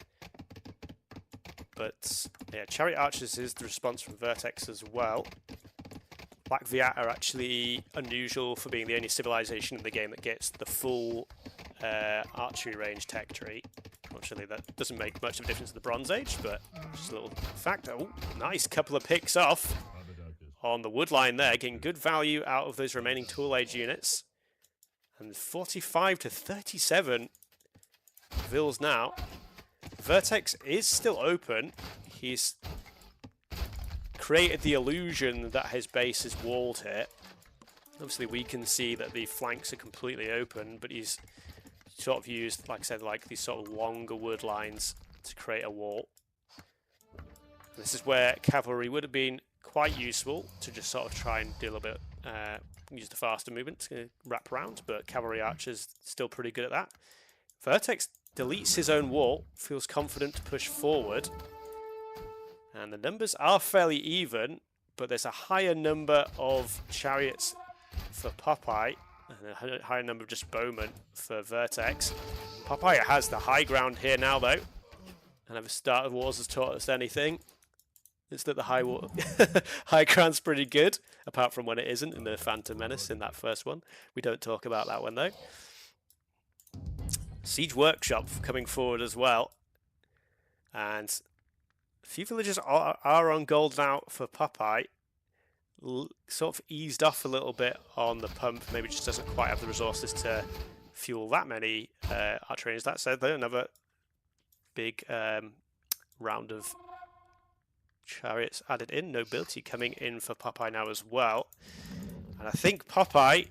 But yeah, chariot archers is the response from Vertex as well. Black Viat are actually unusual for being the only civilization in the game that gets the full archery range tech tree. Unfortunately, that doesn't make much of a difference to the Bronze Age, but just a little fact. Oh, nice couple of picks off on the wood line there, getting good value out of those remaining Tool Age units. And 45 to 37 Vils now. Vertex is still open. He's created the illusion that his base is walled here. Obviously we can see that the flanks are completely open, but he's sort of used, like I said, like these sort of longer wood lines to create a wall. This is where cavalry would have been quite useful to just sort of try and do a little bit, use the faster movement to wrap around, but cavalry archers still pretty good at that. Vertex deletes his own wall, feels confident to push forward. And the numbers are fairly even, but there's a higher number of chariots for Popeye, and a higher number of just bowmen for Vertex. Popeye has the high ground here now, though. And never start of wars has taught us anything. It's that the high ground's pretty good, apart from when it isn't in the Phantom Menace in that first one. We don't talk about that one, though. Siege Workshop coming forward as well. And a few villages are on gold now for Popeye. Sort of eased off a little bit on the pump. Maybe just doesn't quite have the resources to fuel that many archery. That said, though, another big round of chariots added in. Nobility coming in for Popeye now as well. And I think Popeye,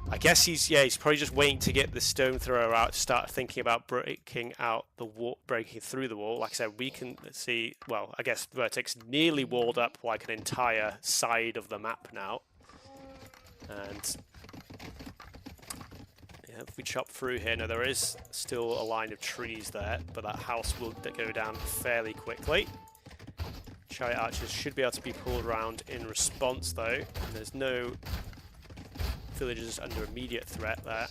I guess he's probably just waiting to get the stone thrower out to start thinking about breaking out the wall, breaking through the wall. Like I said, we can see, well, I guess Vertex nearly walled up like an entire side of the map now. And yeah, if we chop through here, now there is still a line of trees there, but that house will go down fairly quickly. Chariot archers should be able to be pulled around in response though, and there's no villagers under immediate threat there.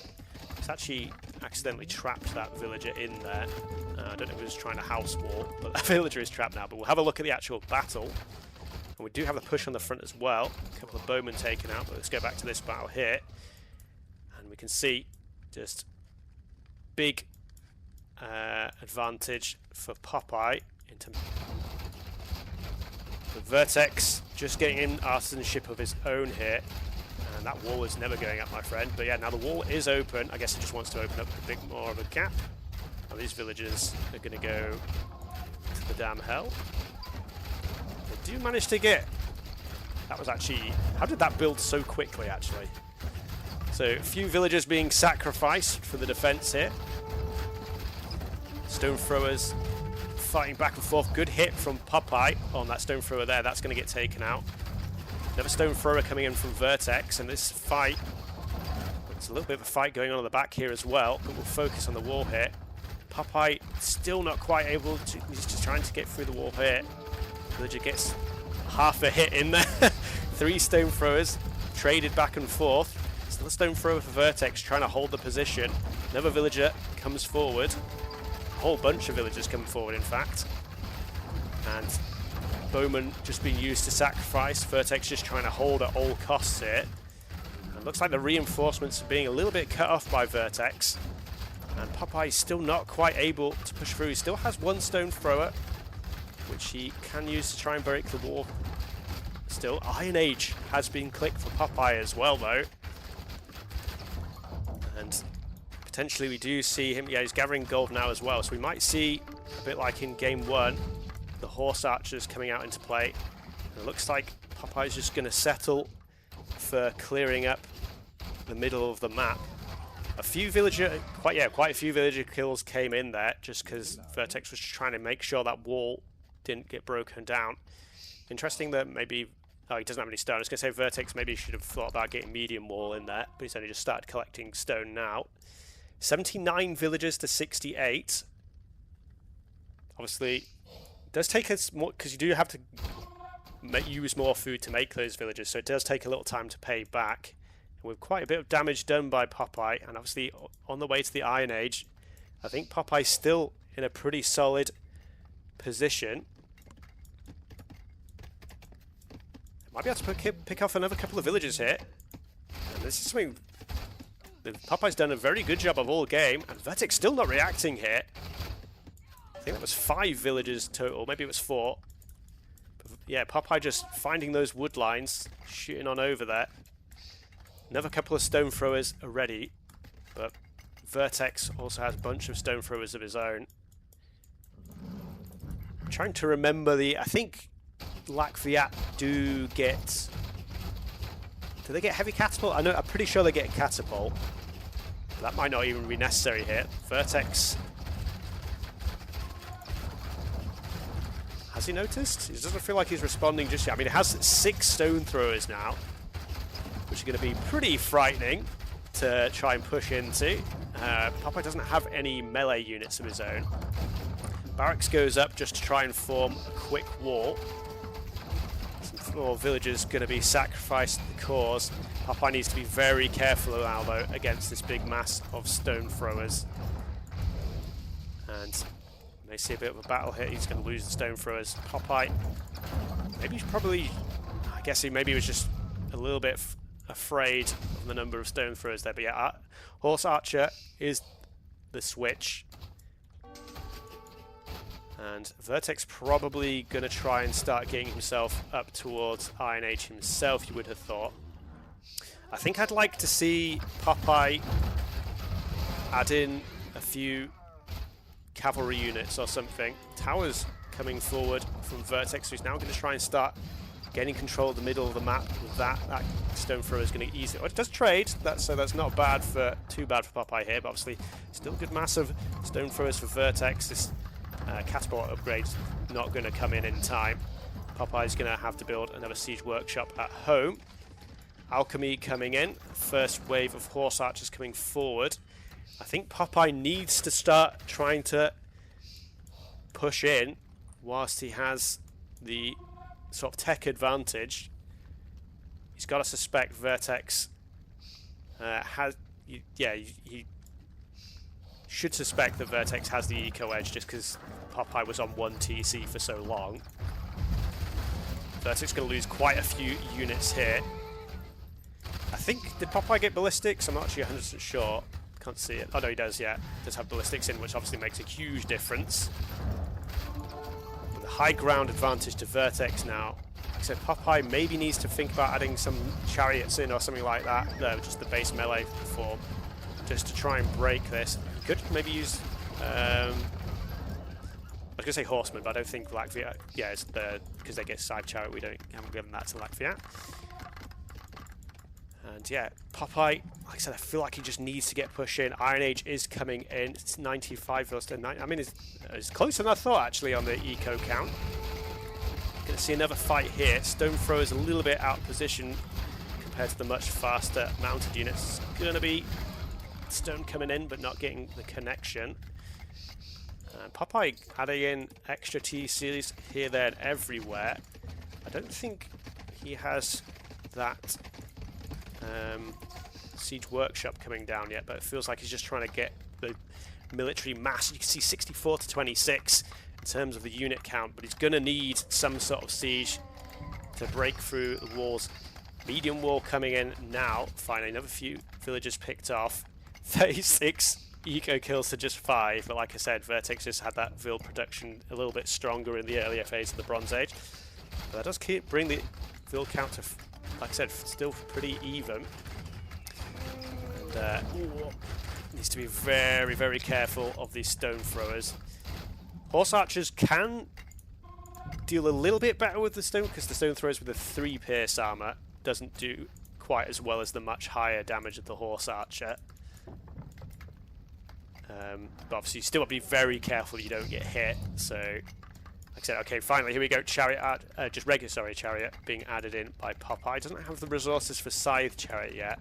It's actually accidentally trapped that villager in there. I don't know if he was trying to house wall, but that villager is trapped now. But we'll have a look at the actual battle. And we do have the push on the front as well. A couple of bowmen taken out, but let's go back to this battle here. And we can see just big advantage for Popeye into the Vertex just getting in artisanship of his own here. And that wall is never going up, my friend. But yeah, now the wall is open. I guess it just wants to open up a bit more of a gap. Now these villagers are going to go to the damn hell. They do manage to get... That was actually... How did that build so quickly, actually? So, a few villagers being sacrificed for the defense here. Stone throwers fighting back and forth. Good hit from Popeye on that stone thrower there. That's going to get taken out. Another stone thrower coming in from Vertex, and this fight There's a little bit of a fight going on at the back here as well, but we'll focus on the wall here. Popeye still not quite able to, he's just trying to get through the wall here. Villager gets half a hit in there. 3 stone throwers traded back and forth. Still a stone thrower for Vertex trying to hold the position. Another villager comes forward. A whole bunch of villagers come forward, in fact. And Bowman just being used to sacrifice. Vertex just trying to hold at all costs here. And looks like the reinforcements are being a little bit cut off by Vertex. And Popeye is still not quite able to push through. He still has 1 stone thrower, which he can use to try and break the wall. Still, Iron Age has been clicked for Popeye as well, though. And potentially we do see him. Yeah, he's gathering gold now as well. So we might see, a bit like in Game 1, the Horse Archers coming out into play. And it looks like Popeye's just going to settle for clearing up the middle of the map. A few villager, quite a few villager kills came in there just because Vertex was trying to make sure that wall didn't get broken down. Interesting that maybe, oh, he doesn't have any stone. I was going to say Vertex maybe should have thought about getting medium wall in there, but he's only just started collecting stone now. 79 villagers to 68. Obviously, it does take us more, because you do have to use more food to make those villagers, so it does take a little time to pay back. With quite a bit of damage done by Popeye, and obviously on the way to the Iron Age, I think Popeye's still in a pretty solid position. Might be able to pick off another couple of villagers here. And this is something that Popeye's done a very good job of all game, and Vertex still not reacting here. I think that was 5 villagers total, maybe it was 4. But yeah, Popeye just finding those wood lines, shooting on over there. Another couple of stone throwers are ready, but Vertex also has a bunch of stone throwers of his own. I'm trying to remember I think Lakviat do they get heavy catapult? I'm pretty sure they get catapult. That might not even be necessary here. Vertex, has he noticed? It doesn't feel like he's responding just yet. I mean, it has 6 stone throwers now, which are going to be pretty frightening to try and push into. Popeye doesn't have any melee units of his own. Barracks goes up just to try and form a quick wall. Some more villagers going to be sacrificed to the cause. Popeye needs to be very careful now, though, against this big mass of stone throwers. And may see a bit of a battle here. He's going to lose the stone throwers. Popeye, maybe he's probably, I guess maybe he was just a little bit afraid of the number of stone throwers there, but yeah, Horse Archer is the switch. And Vertex probably going to try and start getting himself up towards Iron Age himself, you would have thought. I think I'd like to see Popeye add in a few cavalry units or something. Towers coming forward from Vertex, who's now going to try and start getting control of the middle of the map. With that stone thrower is going to ease it. Oh, it does trade, so that's not too bad for Popeye here, but obviously still good massive stone throwers for Vertex. This catapult upgrade's not going to come in time. Popeye's going to have to build another siege workshop at home. Alchemy coming in. First wave of horse archers coming forward. I think Popeye needs to start trying to push in whilst he has the sort of tech advantage. He's got to suspect Vertex he should suspect that Vertex has the eco edge just because Popeye was on 1 TC for so long. Vertex is going to lose quite a few units here. I think, did Popeye get ballistics? I'm not actually 100% sure. Can't see it. Oh no, he does, yeah. Does have ballistics in, which obviously makes a huge difference. And the high ground advantage to Vertex now. Like I said, Popeye maybe needs to think about adding some chariots in or something like that. No, just the base melee form, just to try and break this. He could maybe use, I was going to say horsemen, but I don't think Lakviat, yeah, it's because they get side chariot, haven't given that to Lakviat. And yeah, Popeye, like I said, I feel like he just needs to get pushed in. Iron Age is coming in. It's 95 versus 90. I mean, it's closer than I thought, actually, on the eco count. Going to see another fight here. Stone Thrower's a little bit out of position compared to the much faster mounted units. It's going to be stone coming in, but not getting the connection. And Popeye adding in extra T-series here, there, and everywhere. I don't think he has that siege workshop coming down yet, but it feels like he's just trying to get the military mass. You can see 64 to 26 in terms of the unit count, but he's going to need some sort of siege to break through the walls. Medium wall coming in now. Finally, another few villagers picked off. 36 eco kills to just 5, but like I said, Vertex just had that Vil production a little bit stronger in the earlier phase of the Bronze Age. But that does bring the Vil count to, like I said, still pretty even. And needs to be very, very careful of these stone throwers. Horse archers can deal a little bit better with the stone, because the stone throwers with the 3 pierce armor doesn't do quite as well as the much higher damage of the horse archer. But obviously you still want to be very careful you don't get hit. So, like I said, okay, finally, here we go. Chariot, just regular, chariot being added in by Popeye. Doesn't have the resources for scythe chariot yet.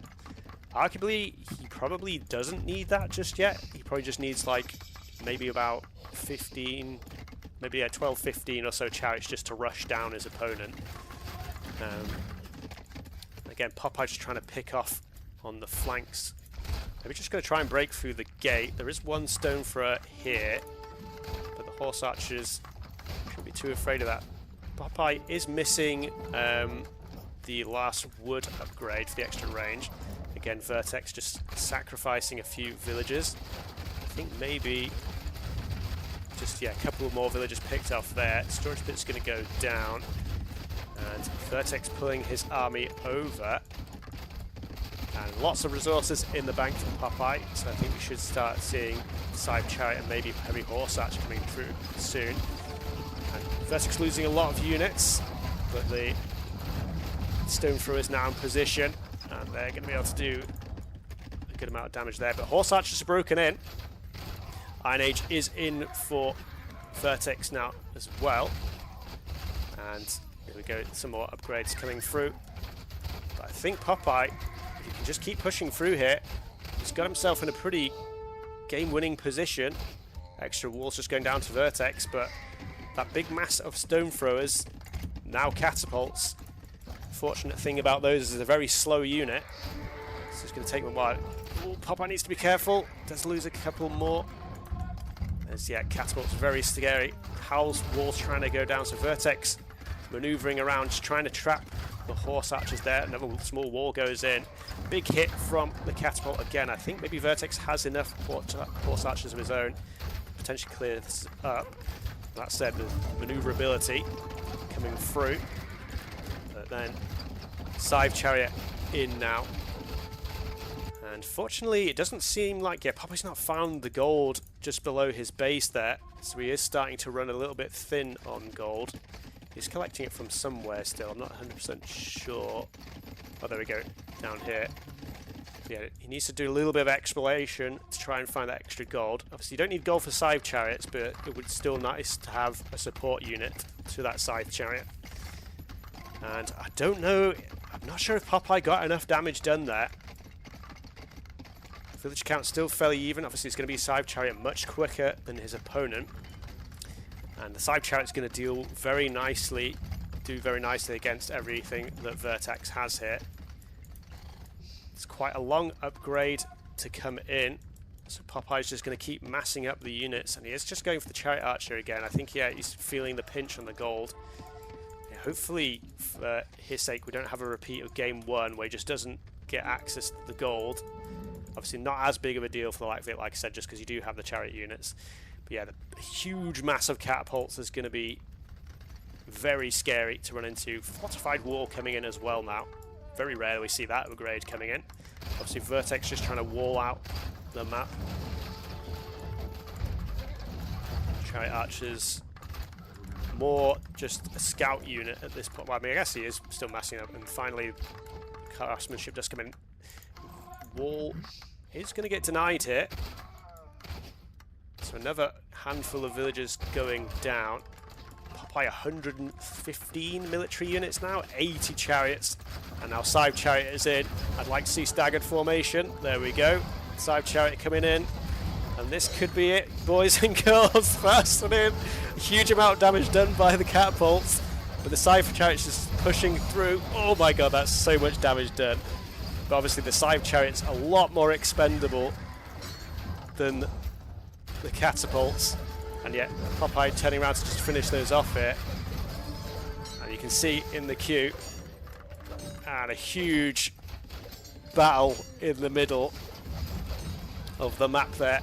Arguably, he probably doesn't need that just yet. He probably just needs like maybe about 15, maybe 12, 15 or so chariots just to rush down his opponent. Again, Popeye just trying to pick off on the flanks. Maybe just going to try and break through the gate. There is one stone thrower here, but the horse archers shouldn't be too afraid of that. Popeye is missing the last wood upgrade for the extra range. Again, Vertex just sacrificing a few villagers. I think maybe just, yeah, a couple more villagers picked off there. Storage pit's going to go down. And Vertex pulling his army over. And lots of resources in the bank from Popeye, so I think we should start seeing scythe chariot and maybe heavy horse archer coming through soon. And Vertex losing a lot of units, but the stone thrower is now in position, and they're going to be able to do a good amount of damage there. But horse archers are broken in. Iron Age is in for Vertex now as well. And here we go, some more upgrades coming through. But I think Popeye, if he can just keep pushing through here, he's got himself in a pretty game-winning position. Extra walls just going down to Vertex, but that big mass of stone throwers, now catapults. Fortunate thing about those is a very slow unit, so it's going to take them a while. Ooh, Popeye needs to be careful, does lose a couple more. As yeah, catapult's very scary. Howl's walls trying to go down, so Vertex maneuvering around, just trying to trap the horse archers there. Another small wall goes in. Big hit from the catapult again. I think maybe Vertex has enough horse archers of his own to potentially clear this up. That said, the maneuverability coming through. But then scythe chariot in now. And fortunately, it doesn't seem like, yeah, Popeye's not found the gold just below his base there. So he is starting to run a little bit thin on gold. He's collecting it from somewhere still. I'm not 100% sure. Oh, there we go. Down here. Yeah, he needs to do a little bit of exploration to try and find that extra gold. Obviously, you don't need gold for scythe chariots, but it would still nice to have a support unit to that scythe chariot. And I don't know. I'm not sure if Popeye got enough damage done there. Village count still fairly even. Obviously, it's going to be scythe chariot much quicker than his opponent. And the scythe chariot's going to do very nicely against everything that Vertex has here. It's quite a long upgrade to come in. So Popeye's just going to keep massing up the units, and he is just going for the chariot archer again. I think, yeah, he's feeling the pinch on the gold. Yeah, hopefully, for his sake, we don't have a repeat of game 1 where he just doesn't get access to the gold. Obviously, not as big of a deal for the like of it, like I said, just because you do have the chariot units. But yeah, the huge mass of catapults is going to be very scary to run into. Fortified wall coming in as well now. Very rarely we see that upgrade coming in. Obviously, Vertex just trying to wall out the map. Chariot archers, more just a scout unit at this point. Well, I mean, I guess he is still massing up. And finally, craftsmanship does come in. Wall is going to get denied here. So another handful of villagers going down. Popeye 115 military units now, 80 chariots, and now Scythe Chariot is in. I'd like to see staggered formation. There we go. Scythe Chariot coming in. And this could be it, boys and girls. Fast and in. A huge amount of damage done by the catapults. But the Scythe Chariot's just pushing through. Oh my god, that's so much damage done. But obviously the Scythe Chariot's a lot more expendable than the catapults. And yet Popeye turning around to just finish those off here. And you can see in the queue. And a huge battle in the middle of the map there.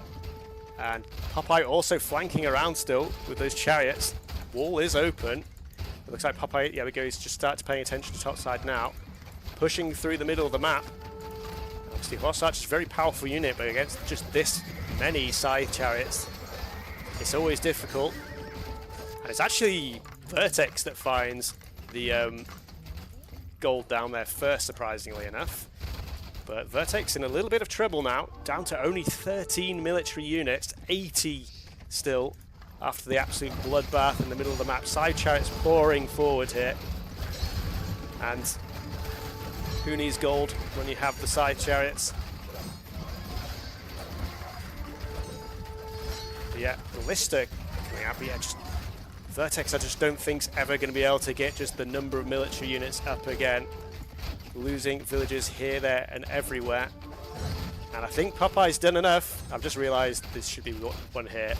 And Popeye also flanking around still with those chariots. Wall is open. It looks like Popeye, yeah, we go, he's just started paying attention to top side now. Pushing through the middle of the map. Obviously, Horse Archer is a very powerful unit, but against just this many Scythe Chariots, it's always difficult. And it's actually Vertex that finds the gold down there first, surprisingly enough. But Vertex in a little bit of trouble now, down to only 13 military units, 80 still after the absolute bloodbath in the middle of the map. Scythe Chariots pouring forward here. And who needs gold when you have the Scythe Chariots? But yeah, the Lister coming out, but yeah, just Vertex I just don't think's ever going to be able to get just the number of military units up again. Losing villages here, there and everywhere. And I think Popeye's done enough. I've just realised this should be one here.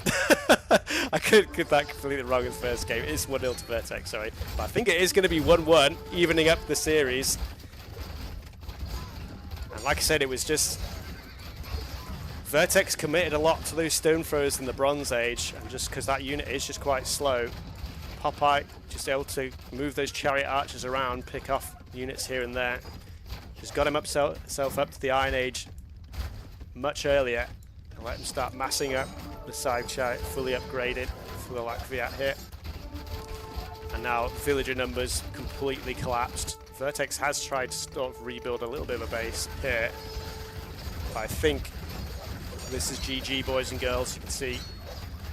I could get that completely wrong in the first game. It is 1-0 to Vertex, sorry. But I think it is going to be 1-1, evening up the series. And like I said, it was just... Vertex committed a lot to those stone throwers in the Bronze Age, and just because that unit is just quite slow, Popeye just able to move those chariot archers around, pick off units here and there. Just got him himself up to the Iron Age much earlier and let him start massing up the Scythe Chariot, fully upgraded for the Latvia here. And now villager numbers completely collapsed. Vertex has tried to sort of rebuild a little bit of a base here, but I think this is GG, boys and girls. You can see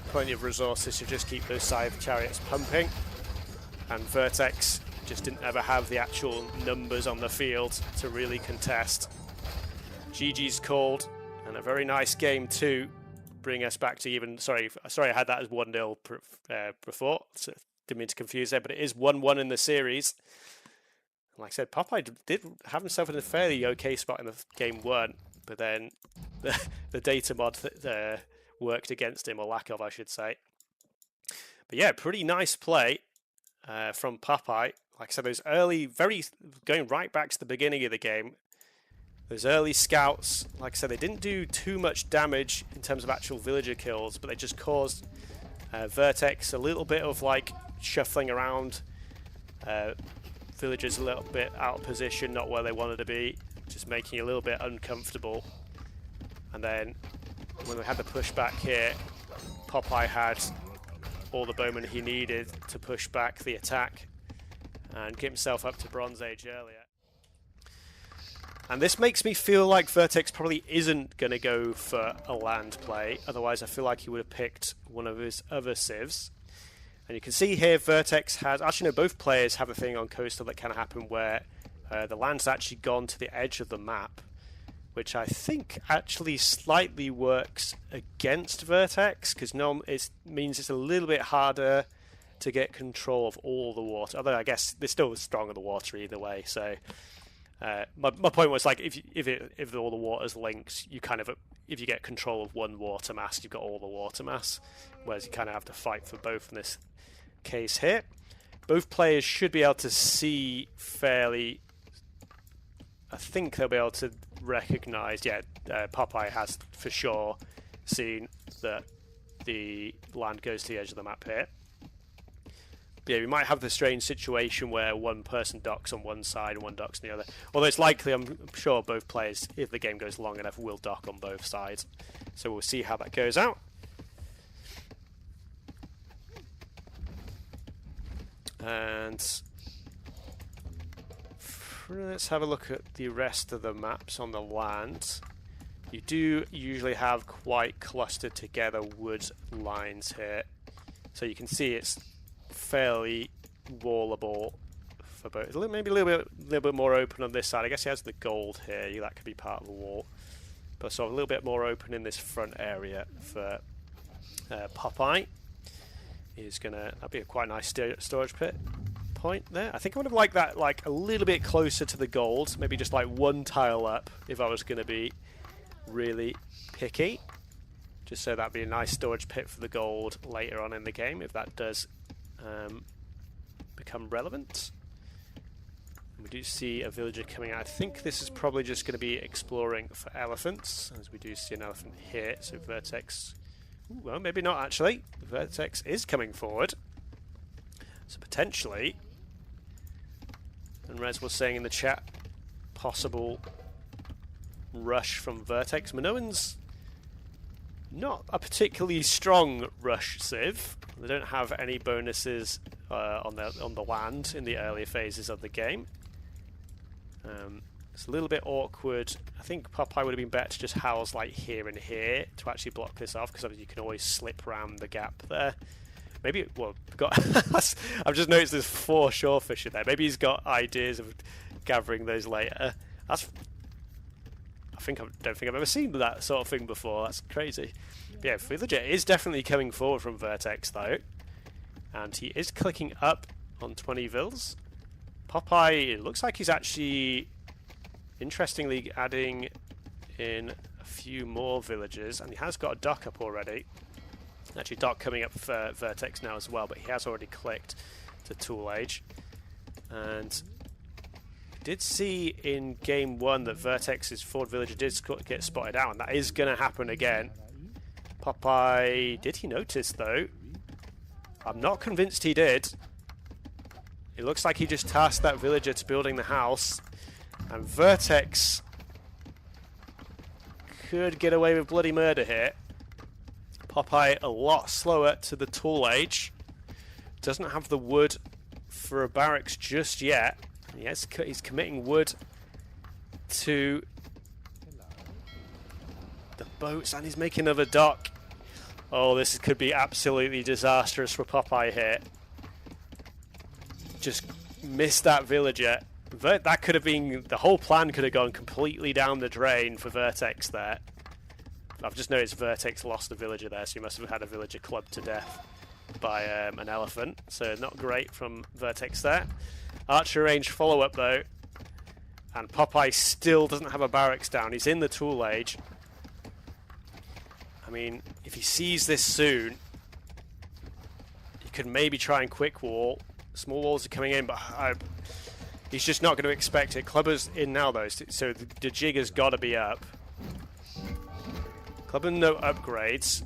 plenty of resources to just keep those Scythe Chariots pumping, and Vertex just didn't ever have the actual numbers on the field to really contest. GG's called, and a very nice game too, bring us back to even. Sorry, I had that as 1-0 before, so didn't mean to confuse there, but it is 1-1 in the series. Like I said, Popeye did have himself in a fairly okay spot in the game one, but then the data mod worked against him, or lack of, I should say. But yeah, pretty nice play from Popeye. Like I said, those early, going right back to the beginning of the game, those early scouts, like I said, they didn't do too much damage in terms of actual villager kills, but they just caused Vertex a little bit of like shuffling around, villagers a little bit out of position, not where they wanted to be, just making it a little bit uncomfortable. And then when we had the pushback here, Popeye had all the bowmen he needed to push back the attack and get himself up to Bronze Age earlier. And this makes me feel like Vertex probably isn't going to go for a land play, otherwise I feel like he would have picked one of his other civs. And you can see here Vertex has, actually no, both players have a thing on Coastal that can happen where the land's actually gone to the edge of the map, which I think actually slightly works against Vertex, because it means it's a little bit harder to get control of all the water. Although I guess they're still strong on the water either way. So my point was, like, if all the water's linked, you kind of, if you get control of one water mass, you've got all the water mass. Whereas you kind of have to fight for both in this case here. Both players should be able to see fairly. I think they'll be able to recognise, yeah, Popeye has for sure seen that the land goes to the edge of the map here. But yeah, we might have the strange situation where one person docks on one side and one docks on the other. Although it's likely, I'm sure both players, if the game goes long enough, will dock on both sides. So we'll see how that goes out. And let's have a look at the rest of the maps on the land. You do usually have quite clustered together wood lines here. So you can see it's fairly wallable for both. Maybe a little bit more open on this side. I guess he has the gold here. That could be part of the wall. But sort of a little bit more open in this front area for Popeye. That'd be a quite nice storage pit point there. I think I would have liked that like a little bit closer to the gold. Maybe just like one tile up if I was going to be really picky. Just so that'd be a nice storage pit for the gold later on in the game if that does become relevant. We do see a villager coming out. I think this is probably just going to be exploring for elephants, as we do see an elephant here. So Vertex, well, maybe not actually. Vertex is coming forward. So potentially, and Rez was saying in the chat, possible rush from Vertex. Minoan's not a particularly strong rush civ. They don't have any bonuses on the land in the earlier phases of the game. It's a little bit awkward. I think Popeye would have been better to just house like here and here to actually block this off, because obviously you can always slip around the gap there. Maybe, well, I've just noticed there's 4 shorefish in there. Maybe he's got ideas of gathering those later. I don't think I've ever seen that sort of thing before. That's crazy. But yeah, Villager is definitely coming forward from Vertex though, and he is clicking up on 20 vills. Popeye, it looks like he's actually, interestingly, adding in a few more villagers, and he has got a dock up already. Actually, dock coming up for Vertex now as well, but he has already clicked to Tool Age. And we did see in Game 1 that Vertex's forward villager did get spotted out, and that is going to happen again. Popeye, did he notice though? I'm not convinced he did. It looks like he just tasked that villager to building the house, and Vertex could get away with bloody murder here. Popeye a lot slower to the Tool Age. Doesn't have the wood for a barracks just yet. Yes, he's committing wood to the boats, and he's making another dock. Oh, this could be absolutely disastrous for Popeye here. Just missed that villager. That could have been, the whole plan could have gone completely down the drain for Vertex there. I've just noticed Vertex lost a villager there, so he must have had a villager clubbed to death by an elephant. So not great from Vertex there. Archer range follow-up though, and Popeye still doesn't have a barracks down. He's in the Tool Age. I mean, if he sees this soon, he could maybe try and quick wall. Small walls are coming in, but he's just not going to expect it. Clubber's in now though, so the jig has got to be up. Clubber no upgrades.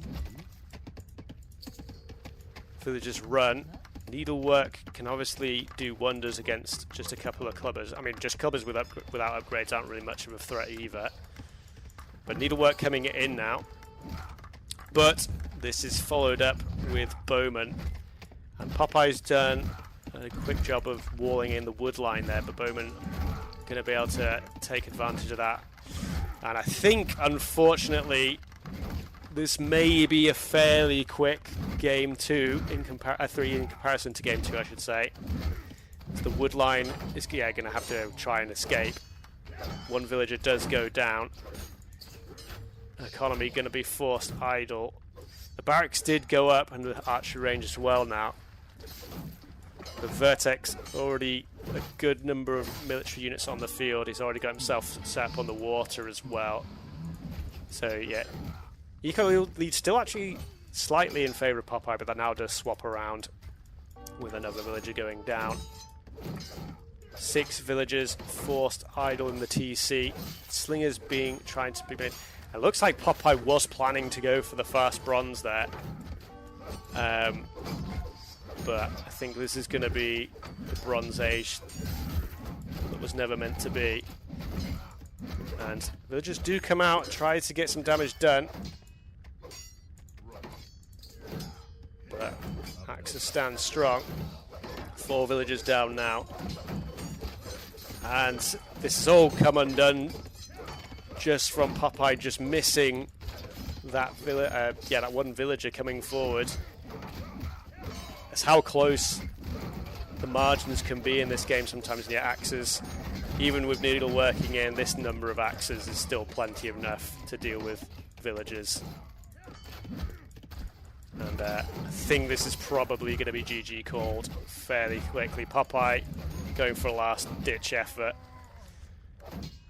Villagers run. Needlework can obviously do wonders against just a couple of clubbers. I mean, just clubbers without upgrades aren't really much of a threat either. But needlework coming in now. But this is followed up with Bowman. And Popeye's done a quick job of walling in the wood line there, but Bowman going to be able to take advantage of that. And I think, unfortunately, this may be a fairly quick game 2 in 3 in comparison to game 2, I should say. So the wood line is going to have to try and escape. One villager does go down. Economy going to be forced idle. The barracks did go up and the archer range as well now. The Vertex already a good number of military units on the field. He's already got himself set up on the water as well. So yeah, Eco leads still actually slightly in favour of Popeye, but that now does swap around with another villager going down. 6 villagers forced idle in the TC. Slingers trying to be made. It looks like Popeye was planning to go for the fast bronze there. But I think this is going to be the Bronze Age that was never meant to be. And villagers do come out, try to get some damage done. But Axis stands strong. 4 villagers down now. And this has all come undone just from Popeye just missing that that one villager coming forward. That's how close the margins can be in this game sometimes near axes. Even with needle working in, this number of axes is still plenty enough to deal with villagers. And I think this is probably going to be GG called fairly quickly. Popeye going for a last ditch effort.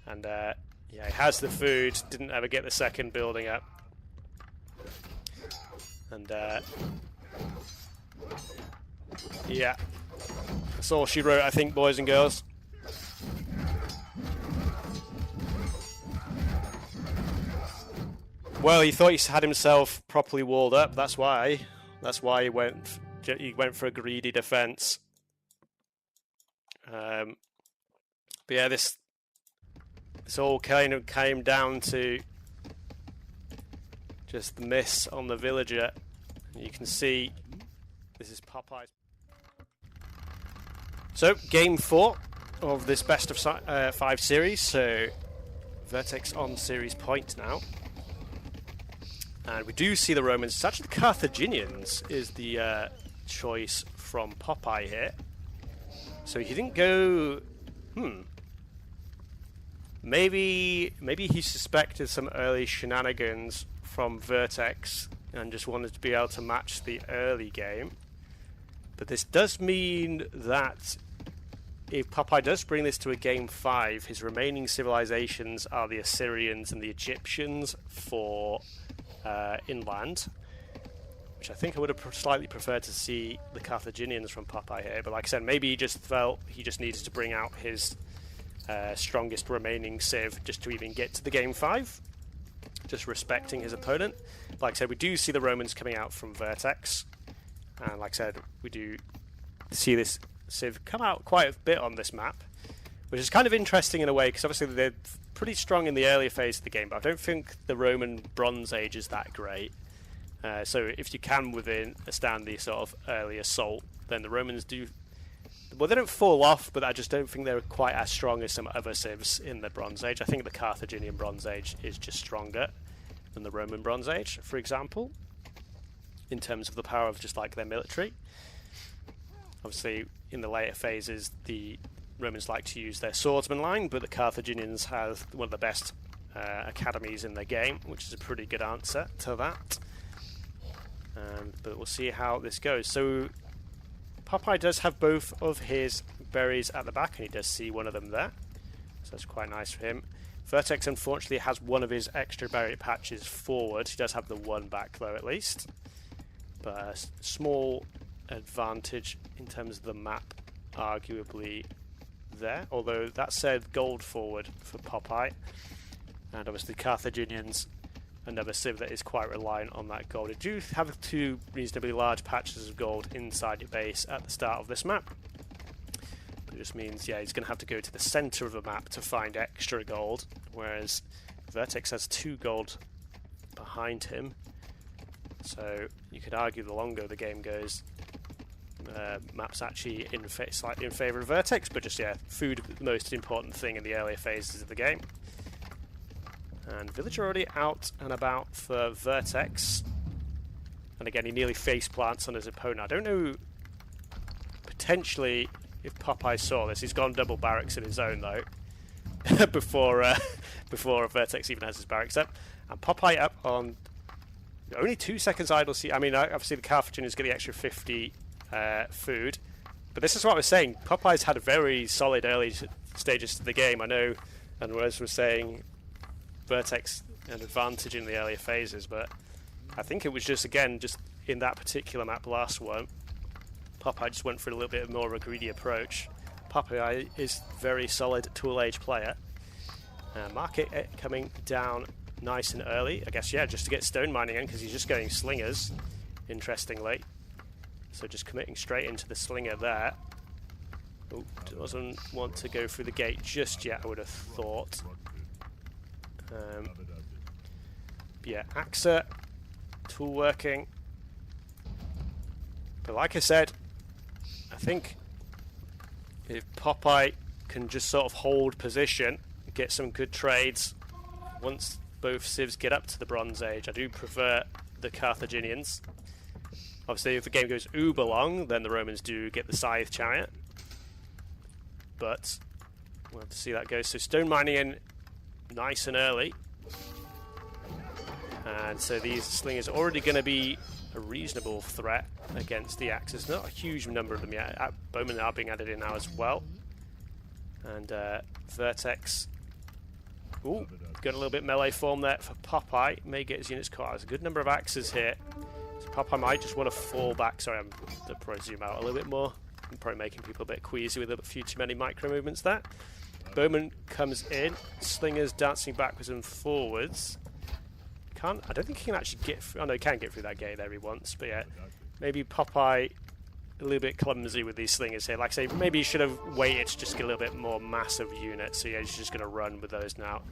And yeah, he has the food, didn't ever get the second building up. And yeah, that's all she wrote, I think, boys and girls. Well, he thought he had himself properly walled up. That's why he went for a greedy defense. But yeah, this all kind of came down to just the miss on the villager. You can see this is Popeye's. So, game 4 of this best of 5 series. So, Vertex on series point now. And we do see the Romans. It's actually the Carthaginians is the choice from Popeye here. So he didn't go... Maybe he suspected some early shenanigans from Vertex and just wanted to be able to match the early game. But this does mean that if Popeye does bring this to a game 5, his remaining civilizations are the Assyrians and the Egyptians for inland, which I think I would have slightly preferred to see the Carthaginians from Popeye here. But like I said, maybe he just felt he just needed to bring out his strongest remaining civ just to even get to the game 5, just respecting his opponent. Like I said, we do see the Romans coming out from Vertex, and like I said, we do see this civ come out quite a bit on this map, which is kind of interesting in a way, because obviously they're pretty strong in the earlier phase of the game, but I don't think the Roman Bronze Age is that great. So if you can withstand the sort of early assault, then the Romans do... Well, they don't fall off, but I just don't think they're quite as strong as some other civs in the Bronze Age. I think the Carthaginian Bronze Age is just stronger than the Roman Bronze Age, for example, in terms of the power of just like their military. Obviously, in the later phases, the Romans like to use their swordsman line, but the Carthaginians have one of the best academies in the game, which is a pretty good answer to that. But we'll see how this goes. So Popeye does have both of his berries at the back, and he does see one of them there, so that's quite nice for him. Vertex unfortunately has one of his extra berry patches forward. He does have the one back though, at least, but a small advantage in terms of the map, arguably there, although that said, gold forward for Popeye, and obviously Carthaginians, another civ that is quite reliant on that gold. You do have 2 reasonably large patches of gold inside your base at the start of this map, but it just means, yeah, he's going to have to go to the center of the map to find extra gold, whereas Vertex has 2 gold behind him, so you could argue the longer the game goes, map's actually slightly in favour of Vertex, but just, yeah, food the most important thing in the earlier phases of the game. And villager already out and about for Vertex, and again he nearly face plants on his opponent. I don't know, potentially, if Popeye saw this. He's gone double barracks in his own though, before Vertex even has his barracks up. And Popeye up on only 2 seconds idle. I mean, obviously the Carthaginians get the extra 50 food, but this is what I was saying. Popeye's had a very solid early stages to the game. I know, and as we're saying, Vertex an advantage in the earlier phases, but I think it was just, again, just in that particular map, last one, Popeye just went for a little bit more of a greedy approach. Popeye is very solid tool age player. Market coming down nice and early, I guess, yeah, just to get stone mining in, because he's just going slingers, interestingly. So just committing straight into the slinger there. Oh, doesn't want to go through the gate just yet, I would have thought. Yeah, AXA, tool working. But like I said, I think if Popeye can just sort of hold position, get some good trades, once both civs get up to the Bronze Age, I do prefer the Carthaginians. Obviously, if the game goes uber long, then the Romans do get the Scythe Chariot. But we'll have to see how that goes. So stone mining in nice and early. And so these slingers are already going to be a reasonable threat against the axes. Not a huge number of them yet. Bowmen are being added in now as well. And Vertex, ooh, got a little bit melee form there for Popeye. May get his units caught. There's a good number of axes here. So Popeye might just want to fall back. Sorry, I'm going to probably zoom out a little bit more. I'm probably making people a bit queasy with a few too many micro movements there. Bowman comes in. Slingers dancing backwards and forwards. I don't think he can actually get through. Oh no, he can get through that gate there he wants. But yeah, maybe Popeye a little bit clumsy with these slingers here. Like I say, maybe he should have waited to just get a little bit more massive units. So yeah, he's just going to run with those now.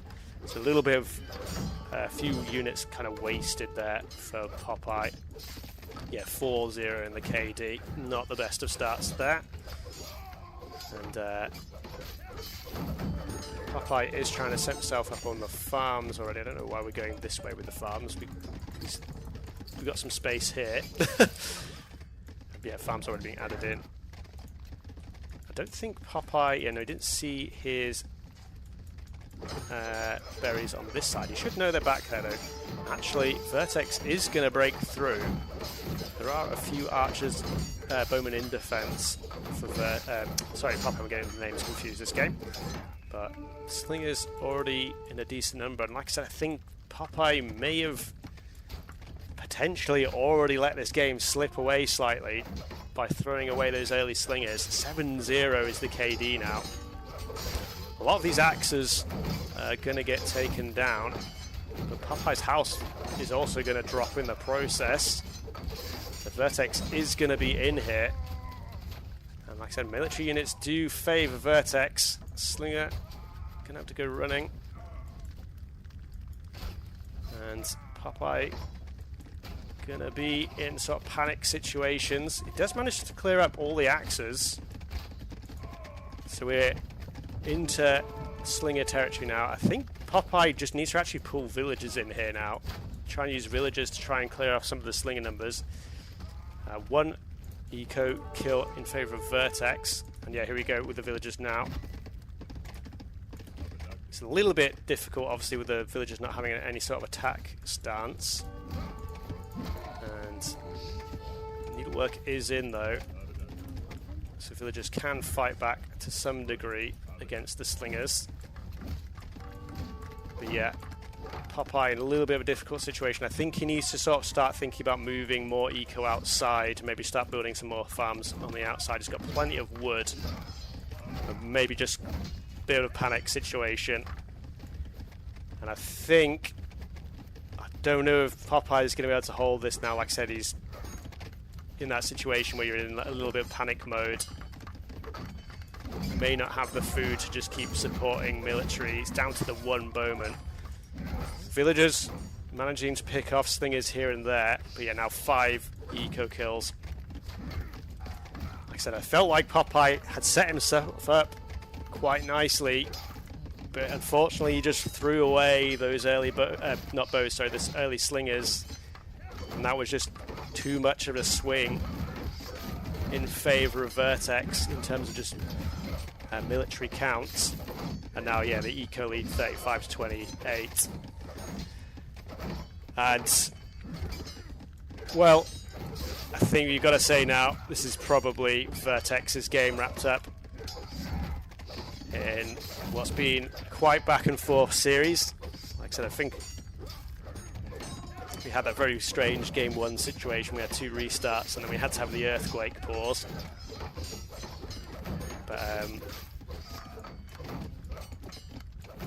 So a little bit of a few units kind of wasted there for Popeye. Yeah, 4-0 in the KD. Not the best of starts there. And Popeye is trying to set himself up on the farms already. I don't know why we're going this way with the farms. We've got some space here. Yeah, farms already being added in. I don't think Popeye... Yeah, no, he didn't see his berries on this side. He should know they're back there, though. Actually, Vertex is going to break through. There are a few archers, bowmen in defense. Sorry, Popeye, I'm getting the names confused this game. But Slinger's already in a decent number. And like I said, I think Popeye may have potentially already let this game slip away slightly by throwing away those early slingers. 7-0 is the KD now. A lot of these axes are going to get taken down, but Popeye's house is also going to drop in the process. The Vertex is going to be in here. And like I said, military units do favour Vertex. Slinger going to have to go running. And Popeye going to be in sort of panic situations. He does manage to clear up all the axes. So we're into Slinger territory now. I think Popeye just needs to actually pull villagers in here now. Try and use villagers to try and clear off some of the Slinger numbers. One eco kill in favour of Vertex. And yeah, here we go with the villagers now. It's a little bit difficult, obviously, with the villagers not having any sort of attack stance. And needlework is in, though. So villagers can fight back to some degree against the slingers. But yeah, Popeye in a little bit of a difficult situation. I think he needs to sort of start thinking about moving more eco outside, maybe start building some more farms on the outside. He's got plenty of wood. Maybe just a bit of a panic situation. And I think, I don't know if Popeye is going to be able to hold this now. Like I said, he's in that situation where you're in a little bit of panic mode. May not have the food to just keep supporting military. It's down to the one bowman. Villagers managing to pick off slingers here and there. But yeah, now 5 eco kills. Like I said, I felt like Popeye had set himself up quite nicely. But unfortunately, he just threw away those early, this early slingers. And that was just too much of a swing in favour of Vertex in terms of just military counts. And now, yeah, the eco lead 35 to 28. And, well, I think you've got to say now, this is probably Vertex's game wrapped up in what's been quite back and forth series. Like I said, I think we had that very strange game 1 situation. We had 2 restarts and then we had to have the earthquake pause. But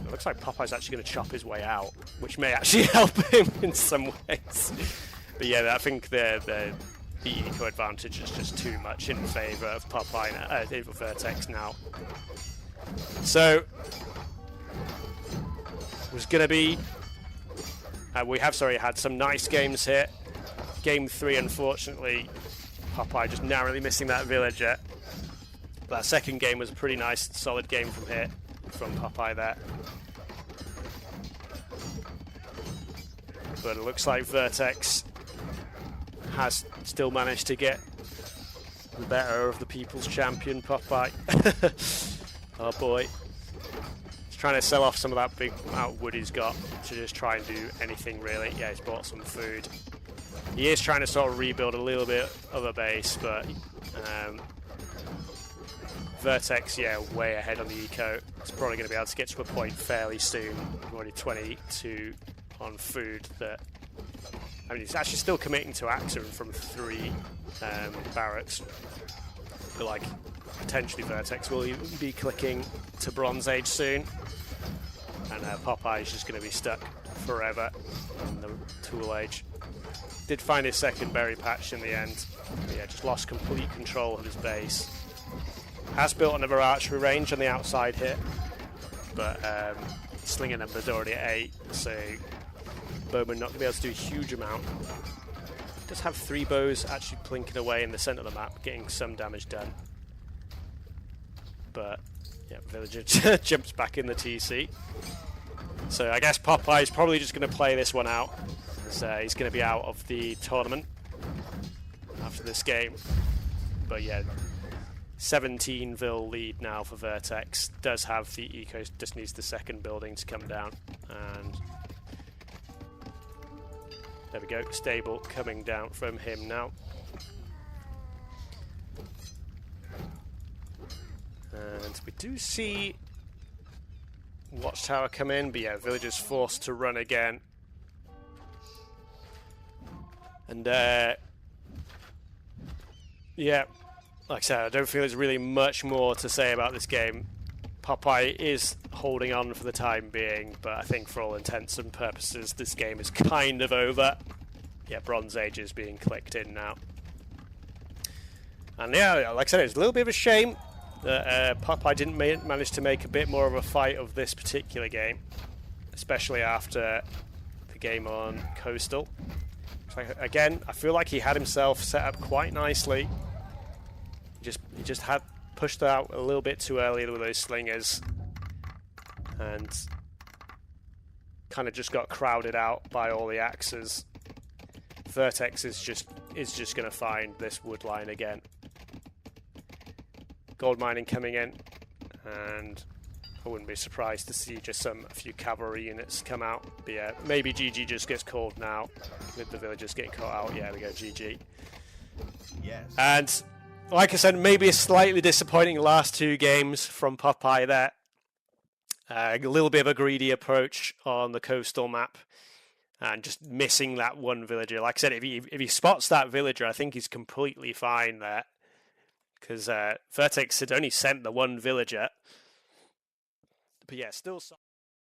it looks like Popeye's actually going to chop his way out, which may actually help him in some ways. But yeah, I think the eco advantage is just too much in favour of Popeye, of Vertex now. So it was going to be. We have had some nice games here. Game 3, unfortunately, Popeye just narrowly missing that villager. That second game was a pretty nice, solid game from Popeye there. But it looks like Vertex has still managed to get the better of the people's champion, Popeye. Oh boy. He's trying to sell off some of that big amount of wood he's got to just try and do anything really. Yeah, he's bought some food. He is trying to sort of rebuild a little bit of a base, but Vertex, yeah, way ahead on the eco. It's probably going to be able to get to a point fairly soon. We're already 22 on food. That, I mean, he's actually still committing to Axer from 3 barracks. But like, potentially Vertex will even be clicking to Bronze Age soon. And Popeye is just going to be stuck forever in the Tool Age. Did find his second berry patch in the end. But yeah, just lost complete control of his base. Has built another archery range on the outside here, but slinger number's already at 8, so bowman not going to be able to do a huge amount. Does have 3 bows actually plinking away in the centre of the map, getting some damage done. But yeah, villager jumps back in the TC. So I guess Popeye's probably just going to play this one out, as he's going to be out of the tournament after this game. But yeah, 17 Vil lead now for Vertex. Does have the eco, just needs the second building to come down. And there we go, stable coming down from him now. And we do see Watchtower come in, but yeah, villagers forced to run again. And yeah, like I said, I don't feel there's really much more to say about this game. Popeye is holding on for the time being, but I think for all intents and purposes, this game is kind of over. Yeah, Bronze Age is being clicked in now. And yeah, like I said, it's a little bit of a shame that Popeye didn't manage to make a bit more of a fight of this particular game, especially after the game on Coastal. So again, I feel like he had himself set up quite nicely. He just had pushed out a little bit too early with those slingers, and kind of just got crowded out by all the axes. Vertex is just going to find this wood line again. Gold mining coming in, and I wouldn't be surprised to see just a few cavalry units come out. But yeah, maybe GG just gets called now with the villagers getting caught out. Yeah, we go, GG. Yes. And like I said, maybe a slightly disappointing last 2 games from Popeye there. A little bit of a greedy approach on the coastal map, and just missing that one villager. Like I said, if he spots that villager, I think he's completely fine there, because Vertex had only sent the one villager. But yeah, still.